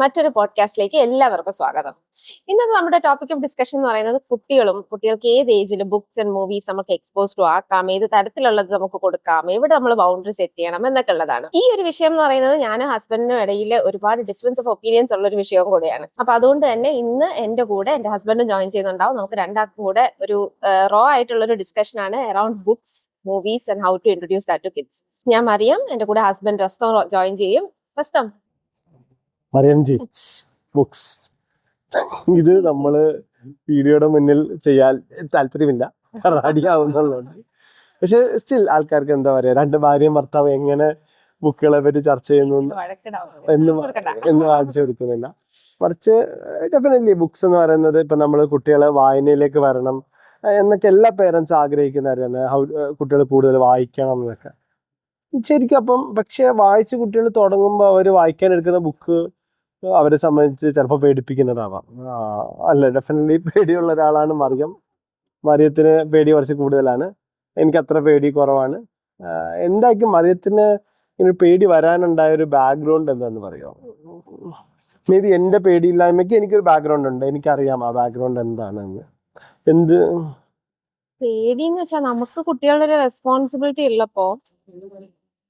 മറ്റൊരു പോഡ്കാസ്റ്റിലേക്ക് എല്ലാവർക്കും സ്വാഗതം. ഇന്നത്തെ നമ്മുടെ ടോപ്പിക് ഓഫ് ഡിസ്കഷൻ എന്ന് പറയുന്നത് കുട്ടികൾക്ക് ഏത് ഏജിൽ ബുക്സ് ആൻഡ് മൂവീസ് നമുക്ക് എക്സ്പോസ്ഡ് ആക്കാം, ഏത് തരത്തിലുള്ളത് നമുക്ക് കൊടുക്കാം, എവിടെ നമ്മൾ ബൗണ്ടറി സെറ്റ് ചെയ്യണം എന്നൊക്കെ ഉള്ളതാണ്. ഈ ഒരു വിഷയം എന്ന് പറയുന്നത് ഞാനും ഹസ്ബൻഡിനും ഇടയിൽ ഒരുപാട് ഡിഫറൻസ് ഓഫ് ഒപ്പീനിയൻസ് ഉള്ള ഒരു വിഷയവും കൂടെയാണ്. അപ്പൊ അതുകൊണ്ട് തന്നെ ഇന്ന് എന്റെ കൂടെ എന്റെ ഹസ്ബൻഡും ജോയിൻ ചെയ്യുന്നുണ്ടാവും. നമുക്ക് രണ്ടാൾക്കും കൂടെ ഒരു റോ ആയിട്ടുള്ള ഒരു ഡിസ്കഷൻ ആണ് around books, movies and how to introduce that to kids. ഞാൻ മറിയം, എന്റെ കൂടെ ഹസ്ബൻഡ് റസ്തം ജോയിൻ ചെയ്യും. റസ്തം, മറിയംജി, ബുക്സ് ഇത് നമ്മള് വീഡിയോയുടെ മുന്നിൽ ചെയ്യാൻ താല്പര്യമില്ല, റെഡിയാവുന്നുള്ളതുകൊണ്ട്. പക്ഷെ സ്റ്റിൽ ആൾക്കാർക്ക് എന്താ പറയാ, രണ്ട് ഭാര്യയും ഭർത്താവും എങ്ങനെ ബുക്കുകളെ പറ്റി ചർച്ച ചെയ്യുന്നു എന്ന് കാണിച്ചു കൊടുക്കുന്നില്ല. മറിച്ച് ഡെഫിനറ്റ്ലി ബുക്സ് എന്ന് പറയുന്നത് ഇപ്പൊ നമ്മള് കുട്ടികളെ വായനയിലേക്ക് വരണം എന്നൊക്കെ എല്ലാ പേരൻസ് ആഗ്രഹിക്കുന്നവരാണ്. കുട്ടികൾ കൂടുതൽ വായിക്കണം എന്നൊക്കെ ശരിക്കും. അപ്പം പക്ഷെ വായിച്ച് കുട്ടികൾ തുടങ്ങുമ്പോൾ അവർ വായിക്കാൻ എടുക്കുന്ന ബുക്ക് അവരെ സംബന്ധിച്ച് ചിലപ്പോൾ പേടിപ്പിക്കുന്നതാവാം. അല്ല, ഡെഫിനറ്റ്ലി പേടിയുള്ള ഒരാളാണ് മറിയം. മറിയത്തിന് പേടി കുറച്ച് കൂടുതലാണ്, എനിക്ക് അത്ര പേടി കുറവാണ്. എന്തായിരിക്കും മറിയത്തിന് ഇങ്ങനെ പേടി വരാനുണ്ടായ ഒരു ബാക്ക്ഗ്രൗണ്ട് എന്താന്ന് പറയുമോ? മേ ബി എൻ്റെ പേടിയില്ലായ്മയ്ക്ക് എനിക്കൊരു ബാക്ക്ഗ്രൗണ്ട് ഉണ്ട്, എനിക്കറിയാം ആ ബാക്ക്ഗ്രൗണ്ട് എന്താണെന്ന്. എന്ത് പേടിന്ന് വെച്ചാൽ നമുക്ക് കുട്ടികളുടെ ഒരു റെസ്പോൺസിബിലിറ്റി ഉള്ളപ്പോ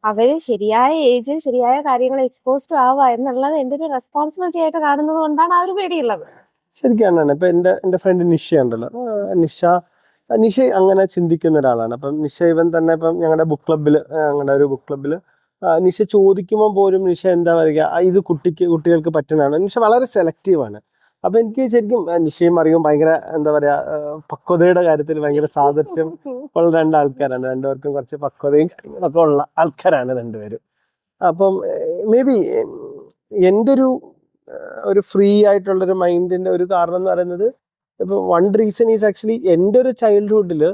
അവര് ശരിയായ ഏജിൽ ശരിയായ കാര്യങ്ങൾ എക്സ്പോസ്ഡ് ആവുക എന്നുള്ളത് എൻ്റെ ഒരു റെസ്പോൺസിബിലിറ്റി ആയിട്ട് കാണുന്നത് കൊണ്ടാണ് ആ ഒരു പേടിയുള്ളത്. ശരിക്കാണ്. ഇപ്പൊ എൻ്റെ ഫ്രണ്ട് നിഷ ഉണ്ടല്ലോ, നിഷ അങ്ങനെ ചിന്തിക്കുന്ന ഒരാളാണ്. അപ്പം നിഷ ഇവൻ തന്നെ ഇപ്പം ഞങ്ങളുടെ ഒരു ബുക്ക് ക്ലബ്ബില് നിഷ ചോദിക്കുമ്പോൾ പോലും നിഷ എന്താ പറയുക, ഇത് കുട്ടികൾക്ക് പറ്റുന്നതാണ്. നിഷ വളരെ സെലക്റ്റീവാണ്. അപ്പൊ എനിക്ക് ശരിക്കും നിഷയും അറിയും ഭയങ്കര എന്താ പറയാ, പക്വതയുടെ കാര്യത്തിൽ ഭയങ്കര സാദൃശ്യം ഉള്ള രണ്ടാൾക്കാരാണ്. രണ്ടുപേർക്കും കുറച്ച് പക്വതയും ഒക്കെ ഉള്ള ആൾക്കാരാണ് രണ്ടുപേരും. അപ്പം മേ ബി എൻ്റെ ഒരു ഫ്രീ ആയിട്ടുള്ളൊരു മൈൻഡിന്റെ ഒരു കാരണം എന്ന് പറയുന്നത്, ഇപ്പൊ വൺ റീസൺ ഈസ് ആക്ച്വലി എൻ്റെ ഒരു ചൈൽഡ്ഹുഡിൽ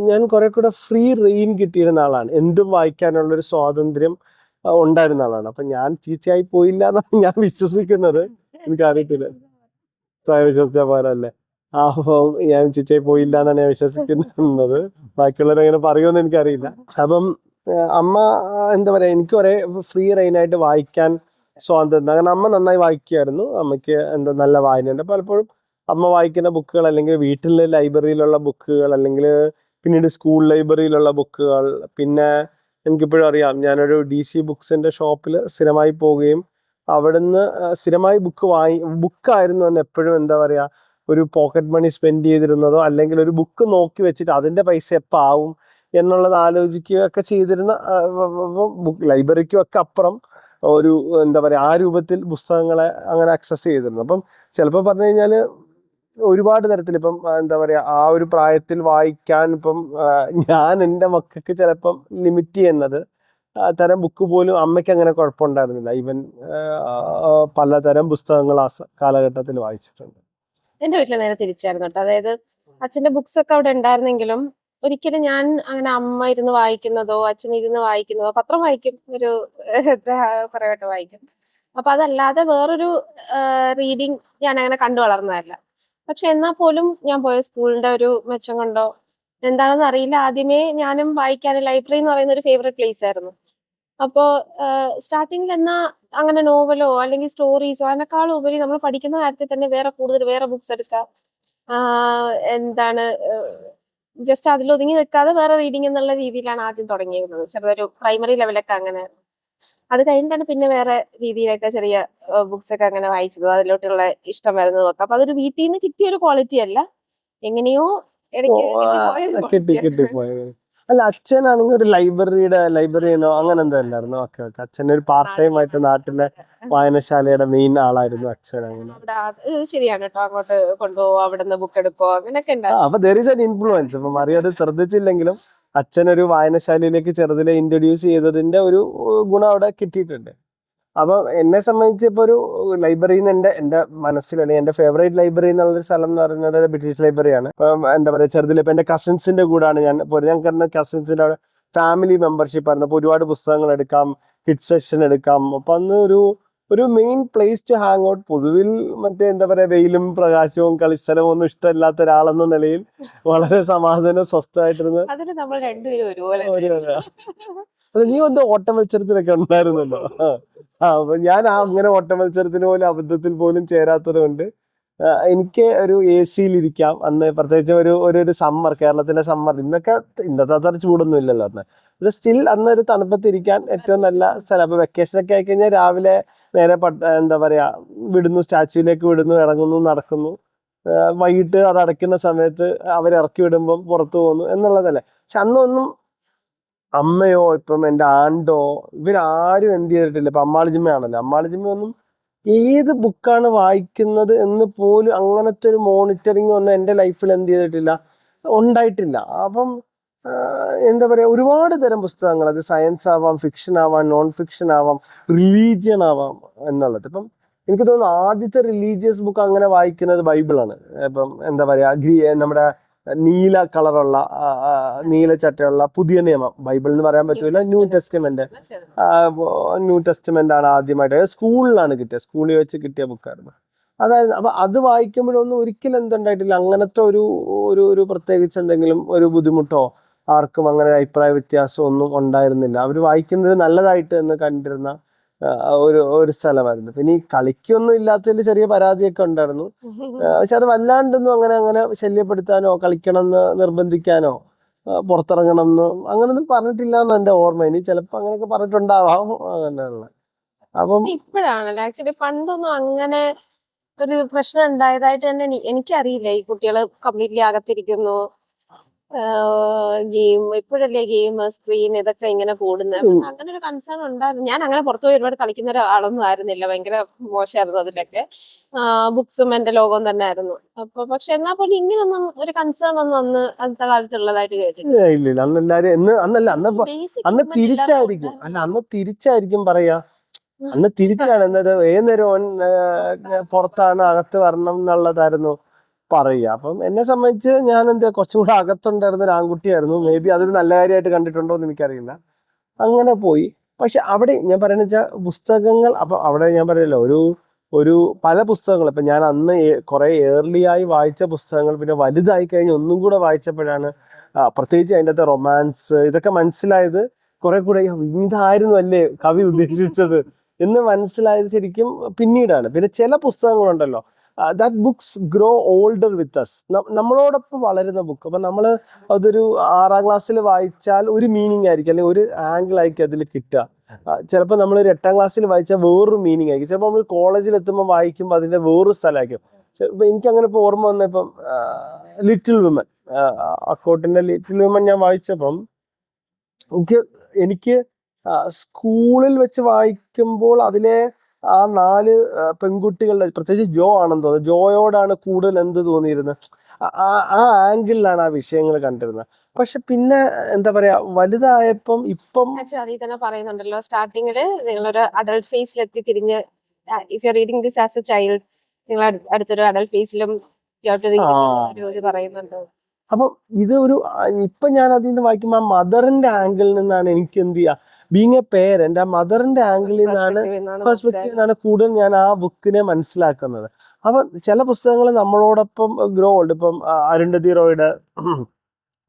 ഞാൻ കുറെ കൂടെ ഫ്രീ റെയിൻ കിട്ടിയിരുന്ന ആളാണ്. എന്തും വായിക്കാനുള്ളൊരു സ്വാതന്ത്ര്യം ഉണ്ടായിരുന്ന ആളാണ്. അപ്പൊ ഞാൻ ചീത്തയായി പോയില്ല എന്നാണ് ഞാൻ വിശ്വസിക്കുന്നത്. എനിക്കറിയത്തില്ല, വിശ്വസിച്ച പോലല്ലേ. അപ്പൊ ഞാൻ ചീത്തയായി പോയില്ല എന്നാണ് ഞാൻ വിശ്വസിക്കുന്നത്. ബാക്കിയുള്ളവരെങ്ങനെ പറയുമെന്ന് എനിക്കറിയില്ല. അപ്പം അമ്മ എന്താ പറയാ, എനിക്ക് ഒരേ ഫ്രീ റെയിനായിട്ട് വായിക്കാൻ സ്വാതന്ത്ര്യം. കാരണം അമ്മ നന്നായി വായിക്കുമായിരുന്നു. അമ്മയ്ക്ക് എന്താ നല്ല വായനയുണ്ട്. പലപ്പോഴും അമ്മ വായിക്കുന്ന ബുക്കുകൾ, അല്ലെങ്കിൽ വീട്ടിലെ ലൈബ്രറിയിലുള്ള ബുക്കുകൾ, അല്ലെങ്കിൽ പിന്നീട് സ്കൂൾ ലൈബ്രറിയിലുള്ള ബുക്കുകൾ, പിന്നെ എനിക്കിപ്പോഴും അറിയാം, ഞാനൊരു DC ബുക്സിന്റെ ഷോപ്പിൽ സ്ഥിരമായി പോവുകയും അവിടുന്ന് സ്ഥിരമായി ബുക്കായിരുന്നു എന്ന് എപ്പോഴും എന്താ പറയാ, ഒരു പോക്കറ്റ് മണി സ്പെൻഡ് ചെയ്തിരുന്നതോ അല്ലെങ്കിൽ ഒരു ബുക്ക് നോക്കി വെച്ചിട്ട് അതിന്റെ പൈസ എപ്പോൾ ആവും എന്നുള്ളത് ആലോചിക്കുകയൊക്കെ ചെയ്തിരുന്ന, ലൈബ്രറിക്കും ഒക്കെ അപ്പുറം ഒരു എന്താ പറയാ, ആ രൂപത്തിൽ പുസ്തകങ്ങളെ അങ്ങനെ അക്സസ് ചെയ്തിരുന്നു. അപ്പം ചിലപ്പോൾ പറഞ്ഞു കഴിഞ്ഞാൽ ഒരുപാട് തരത്തിൽ ഇപ്പം എന്താ പറയാ, ആ ഒരു പ്രായത്തിൽ വായിക്കാൻ ഇപ്പം ഞാൻ എൻ്റെ മക്കൾക്ക് ചിലപ്പം ലിമിറ്റ് ചെയ്യുന്നത് തരം ബുക്ക് പോലും അമ്മയ്ക്ക് അങ്ങനെ കുഴപ്പമുണ്ടായിരുന്നില്ല. ഈവൻ പലതരം പുസ്തകങ്ങൾ ആ കാലഘട്ടത്തിൽ വായിച്ചിട്ടുണ്ട്. എന്റെ വീട്ടിൽ നേരെ തിരിച്ചായിരുന്നു കേട്ടോ. അതായത് അച്ഛന്റെ ബുക്സ് ഒക്കെ അവിടെ ഉണ്ടായിരുന്നെങ്കിലും ഒരിക്കലും ഞാൻ അങ്ങനെ അമ്മ ഇരുന്ന് വായിക്കുന്നതോ അച്ഛൻ ഇരുന്ന് വായിക്കുന്നതോ, പത്രം വായിക്കും, ഒരു കുറെ വട്ടം വായിക്കും. അപ്പൊ അതല്ലാതെ വേറൊരു റീഡിങ് ഞാൻ അങ്ങനെ കണ്ടു വളർന്നതല്ല. പക്ഷെ എന്നാൽ പോലും ഞാൻ പോയ സ്കൂളിന്റെ ഒരു മെച്ചം കൊണ്ടോ എന്താണെന്ന് അറിയില്ല, ആദ്യമേ ഞാനും വായിക്കാൻ ലൈബ്രറി എന്ന് പറയുന്ന ഒരു ഫേവറേറ്റ് പ്ലേസ് ആയിരുന്നു. അപ്പോ സ്റ്റാർട്ടിങ്ങിൽ എന്നാ അങ്ങനെ നോവലോ അല്ലെങ്കിൽ സ്റ്റോറീസോ അതിനേക്കാളും ഉപരി നമ്മൾ പഠിക്കുന്ന കാര്യത്തിൽ തന്നെ വേറെ ബുക്സ് എടുക്കാം. എന്താണ് ജസ്റ്റ് അതിൽ ഒതുങ്ങി നിൽക്കാതെ വേറെ റീഡിങ് എന്നുള്ള രീതിയിലാണ് ആദ്യം തുടങ്ങിയിരുന്നത്. ചെറുതൊരു പ്രൈമറി ലെവലൊക്കെ അങ്ങനെ. അത് കഴിഞ്ഞിട്ടാണ് പിന്നെ വേറെ രീതിയിലൊക്കെ ചെറിയ ബുക്സ് ഒക്കെ അങ്ങനെ വായിച്ചത്, അതിലോട്ടുള്ള ഇഷ്ടം വരുന്നതും ഒക്കെ. അപ്പൊ അതൊരു വീട്ടിൽ നിന്ന് കിട്ടിയ ഒരു ക്വാളിറ്റി അല്ല, എങ്ങനെയോ കിട്ടിപ്പോയത്. അല്ല, അച്ഛനാണെങ്കിൽ ഒരു ലൈബ്രറിയനോ അങ്ങനെ എന്തോ അല്ലായിരുന്നു? ഓക്കെ, അച്ഛൻ ഒരു പാർട്ട് ടൈം ആയിട്ട് നാട്ടിലെ വായനശാലയുടെ മെയിൻ ആളായിരുന്നു അച്ഛൻ. അങ്ങനെ ശരിയാണ് കേട്ടോ, അങ്ങോട്ട് കൊണ്ടുപോകും, അവിടെ നിന്ന് ബുക്ക് എടുക്കോ, അങ്ങനെയൊക്കെ അപ്പൊ there is an influence. ഇപ്പൊ മറിയ അത് ശ്രദ്ധിച്ചില്ലെങ്കിലും അച്ഛനൊരു വായനശാലയിലേക്ക് ചെറുതിലെ ഇൻട്രൊഡ്യൂസ് ചെയ്തതിന്റെ ഒരു ഗുണം അവിടെ കിട്ടിയിട്ടുണ്ട്. അപ്പൊ എന്നെ സംബന്ധിച്ച് ഇപ്പൊ ഒരു ലൈബ്രറിയിൽ നിന്ന് എന്റെ മനസ്സിൽ, അല്ലെങ്കിൽ എന്റെ ഫേവറേറ്റ് ലൈബ്രറി എന്നുള്ളൊരു സ്ഥലം എന്ന് പറയുന്നത് ബ്രിട്ടീഷ് ലൈബ്രറിയാണ്. ഇപ്പം എന്താ പറയാ, ചെറുതിൽ ഇപ്പൊ എന്റെ കസിൻസിന്റെ കൂടാണ് ഞങ്ങൾക്ക് കസിൻസിന്റെ ഫാമിലി മെമ്പർഷിപ്പ് ആയിരുന്നു. അപ്പൊ ഒരുപാട് പുസ്തകങ്ങൾ എടുക്കാം, കിഡ് സെക്ഷൻ എടുക്കാം. അപ്പൊ അന്ന് ഒരു main place to hang out. പൊതുവിൽ മറ്റേ എന്താ പറയാ, വെയിലും പ്രകാശവും കളിസ്ഥലവും ഒന്നും ഇഷ്ടമില്ലാത്ത ഒരാളെന്ന നിലയിൽ വളരെ സമാധാനം സ്വസ്ഥമായിട്ടിരുന്ന് അല്ല, നീ ഒന്ന് ഓട്ട മത്സരത്തിലൊക്കെ ഉണ്ടായിരുന്നല്ലോ. അപ്പൊ ഞാൻ അങ്ങനെ ഓട്ട മത്സരത്തിന് പോലും അബദ്ധത്തിൽ പോലും ചേരാത്തത് കൊണ്ട് എനിക്ക് ഒരു എ സിയിൽ ഇരിക്കാം അന്ന്, പ്രത്യേകിച്ച് ഒരു സമ്മർ, കേരളത്തിലെ സമ്മർ, ഇന്നത്തെ അത്ര ചൂടൊന്നും ഇല്ലല്ലോ അന്ന്. പക്ഷെ സ്റ്റിൽ അന്ന് ഒരു തണുപ്പത്തിരിക്കാൻ ഏറ്റവും നല്ല സ്ഥലം. അപ്പൊ വെക്കേഷൻ ഒക്കെ ആയിക്കഴിഞ്ഞാൽ രാവിലെ നേരെ എന്താ പറയാ വിടുന്നു, സ്റ്റാച്യൂലേക്ക് വിടുന്നു, ഇറങ്ങുന്നു, നടക്കുന്നു. വൈകിട്ട് അത് അടയ്ക്കുന്ന സമയത്ത് അവരിറക്കി വിടുമ്പം പുറത്തു പോകുന്നു എന്നുള്ളതല്ലേ. പക്ഷെ അന്നൊന്നും അമ്മയോ ഇപ്പം എൻ്റെ ആണ്ടോ ഇവരാരും എന്ത് ചെയ്തിട്ടില്ല. ഇപ്പൊ അമ്മാളിജിമ്മയാണല്ലോ, അമ്മാളിജിമ്മയൊന്നും ഏത് ബുക്കാണ് വായിക്കുന്നത് എന്ന് പോലും അങ്ങനത്തെ ഒരു മോണിറ്ററിങ് ഒന്നും എൻ്റെ ലൈഫിൽ എന്ത് ചെയ്തിട്ടില്ല, ഉണ്ടായിട്ടില്ല. അപ്പം എന്താ പറയാ ഒരുപാട് തരം പുസ്തകങ്ങൾ, അത് സയൻസ് ആവാം, ഫിക്ഷൻ ആവാം, നോൺ ഫിക്ഷൻ ആവാം, റിലീജിയൻ ആവാം എന്നുള്ളത്. ഇപ്പം എനിക്ക് തോന്നുന്നു ആദ്യത്തെ റിലീജിയസ് ബുക്ക് അങ്ങനെ വായിക്കുന്നത് ബൈബിളാണ്. ഇപ്പം എന്താ പറയാ നമ്മുടെ നീല കളറുള്ള നീല ചട്ടയുള്ള പുതിയ നിയമം, ബൈബിൾ എന്ന് പറയാൻ പറ്റൂല, ന്യൂ ടെസ്റ്റ്മെന്റ്. ന്യൂ ടെസ്റ്റ്മെന്റ് ആണ് ആദ്യമായിട്ട് സ്കൂളിലാണ് കിട്ടിയത്, സ്കൂളിൽ വെച്ച് കിട്ടിയ ബുക്കായിരുന്നു. അതായത് അപ്പൊ അത് വായിക്കുമ്പോഴൊന്നും ഒരിക്കലും എന്തുണ്ടായിട്ടില്ല, അങ്ങനത്തെ ഒരു പ്രത്യേകിച്ച് എന്തെങ്കിലും ഒരു ബുദ്ധിമുട്ടോ ആർക്കും അങ്ങനെ ഒരു അഭിപ്രായ വ്യത്യാസം ഒന്നും ഉണ്ടായിരുന്നില്ല. അവർ വായിക്കുന്നത് നല്ലതായിട്ട് എന്ന് കണ്ടിരുന്ന ഒരു സ്ഥലമായിരുന്നു. പിന്നെ ഈ കളിക്കൊന്നും ഇല്ലാത്തതിൽ ചെറിയ പരാതിയൊക്കെ ഉണ്ടായിരുന്നു. പക്ഷെ അത് വല്ലാണ്ടൊന്നും അങ്ങനെ ശല്യപ്പെടുത്താനോ കളിക്കണം എന്ന് നിർബന്ധിക്കാനോ പുറത്തിറങ്ങണം എന്ന് അങ്ങനൊന്നും പറഞ്ഞിട്ടില്ല എന്ന് എന്റെ ഓർമ്മ. ഇനി ചിലപ്പോ അങ്ങനെയൊക്കെ പറഞ്ഞിട്ടുണ്ടാവാം അങ്ങനെയുള്ള. അപ്പം ഇപ്പോഴാണല്ലോ ആക്ച്വലി, പണ്ടൊന്നും അങ്ങനെ ഒരു പ്രശ്നം ഉണ്ടായതായിട്ട് തന്നെ എനിക്കറിയില്ല. ഈ കുട്ടികൾ കംപ്ലീറ്റ്ലി അകത്തിരിക്കുന്നു, ഗെയിം, ഇപ്പോഴല്ലേ ഗെയിം, സ്ക്രീൻ, ഇതൊക്കെ ഇങ്ങനെ കൂടുന്നത്. അങ്ങനെ ഒരു കൺസേൺ ഉണ്ടായിരുന്നു. ഞാൻ അങ്ങനെ പുറത്തുപോയി ഒരുപാട് കളിക്കുന്ന ഒരാളൊന്നും ആയിരുന്നില്ല, ഭയങ്കര മോശമായിരുന്നു അതിലൊക്കെ. ബുക്സും എന്റെ ലോകവും തന്നെ ആയിരുന്നു. അപ്പൊ പക്ഷെ എന്നാൽ പോലും ഇങ്ങനൊന്നും ഒരു കൺസേൺ ഒന്നും അന്നത്തെ കാലത്തുള്ളതായിട്ട് കേട്ടിട്ടില്ല. ഇല്ല അന്നെല്ലാരും അന്ന് തിരിച്ചായിരിക്കും, അന്ന് തിരിച്ചായിരിക്കും പറയാ. അന്ന് തിരിച്ചാണ് എന്നത് ഏത് നേരം പുറത്താണ്, അകത്ത് വരണം എന്നുള്ളതായിരുന്നു പറയുക. അപ്പം എന്നെ സംബന്ധിച്ച് ഞാൻ കുറച്ചുകൂടെ അകത്തുണ്ടായിരുന്ന ഒരു ആൺകുട്ടിയായിരുന്നു. മേ ബി അതൊരു നല്ല കാര്യമായിട്ട് കണ്ടിട്ടുണ്ടോ എന്ന് എനിക്കറിയില്ല. അങ്ങനെ പോയി. പക്ഷെ അവിടെ ഞാൻ പറയുന്നത് വെച്ചാൽ പുസ്തകങ്ങൾ, അപ്പൊ അവിടെ ഞാൻ പറയല്ലോ ഒരു പല പുസ്തകങ്ങൾ, ഇപ്പൊ ഞാൻ അന്ന് കുറെ ഏർലി ആയി വായിച്ച പുസ്തകങ്ങൾ പിന്നെ വലുതായി കഴിഞ്ഞ് ഒന്നും കൂടെ വായിച്ചപ്പോഴാണ് പ്രത്യേകിച്ച് അതിൻ്റെ അകത്തെ റൊമാൻസ് ഇതൊക്കെ മനസ്സിലായത്. കുറെ കൂടെ ഇതായിരുന്നു അല്ലേ കവി ഉദ്ദേശിച്ചത് എന്ന് മനസ്സിലായത് ശരിക്കും പിന്നീടാണ്. പിന്നെ ചില പുസ്തകങ്ങളുണ്ടല്ലോ, that books grow older with us, നമ്മളോടൊപ്പം വളരുന്ന ബുക്ക്. അപ്പൊ നമ്മൾ അതൊരു 6ാം ക്ലാസ്സിൽ വായിച്ചാൽ ഒരു മീനിങ് ആയിരിക്കും, അല്ലെങ്കിൽ ഒരു ആംഗിൾ ആയിരിക്കും അതിൽ കിട്ടുക. ചിലപ്പോൾ നമ്മളൊരു 8ാം ക്ലാസ്സിൽ വായിച്ചാൽ വേറൊരു മീനിങ് ആയിരിക്കും. ചിലപ്പോൾ നമ്മൾ കോളേജിൽ എത്തുമ്പോൾ വായിക്കുമ്പോൾ അതിന്റെ വേറൊരു സ്ഥലമായിരിക്കും. ഇപ്പൊ എനിക്ക് അങ്ങനെ ഇപ്പൊ ഓർമ്മ വന്ന ഇപ്പം ലിറ്റിൽ വിമൻ, അക്കോട്ടിന്റെ ലിറ്റിൽ വിമൻ ഞാൻ വായിച്ചപ്പം എനിക്ക് സ്കൂളിൽ വെച്ച് വായിക്കുമ്പോൾ അതിലെ ആ 4 പെൺകുട്ടികളുടെ, പ്രത്യേകിച്ച് ജോ ആണെന്ന് തോന്നുന്നു, ജോയോടാണ് കൂടുതൽ എന്ത് തോന്നിയിരുന്നത്, ആ ആംഗിളിലാണ് ആ വിഷയങ്ങൾ കണ്ടിരുന്നത്. പക്ഷെ പിന്നെ എന്താ പറയാ വലുതായപ്പം ഇപ്പം അതിൽ തന്നെ പറയുന്നുണ്ടല്ലോ, സ്റ്റാർട്ടിങ്ങില് നിങ്ങളൊരു അഡൾട്ട് ഫേസിൽ എത്തി തിരിഞ്ഞ്, if you reading this as A child, നിങ്ങൾ അടുത്തൊരു അഡൾട്ട് ഫേസിലും ഇത് പറയുന്നുണ്ട്. അപ്പം ഇപ്പൊ ഞാൻ അതിൽ നിന്ന് വായിക്കുമ്പോൾ ആ മദറിന്റെ ആംഗിളിൽ നിന്നാണ് എനിക്ക് എന്ത് ചെയ്യാ, ബീങ് എ പേരന്റ്, ആ മദറിന്റെ ആംഗിളിൽ പെർസ്പെക്റ്റീവ് കൂടുതൽ ഞാൻ ആ ബുക്കിനെ മനസ്സിലാക്കുന്നത്. അപ്പൊ ചില പുസ്തകങ്ങൾ നമ്മളോടൊപ്പം ഗ്രോ ഉണ്ട്. ഇപ്പം അരുന്ധതി റോയുടെ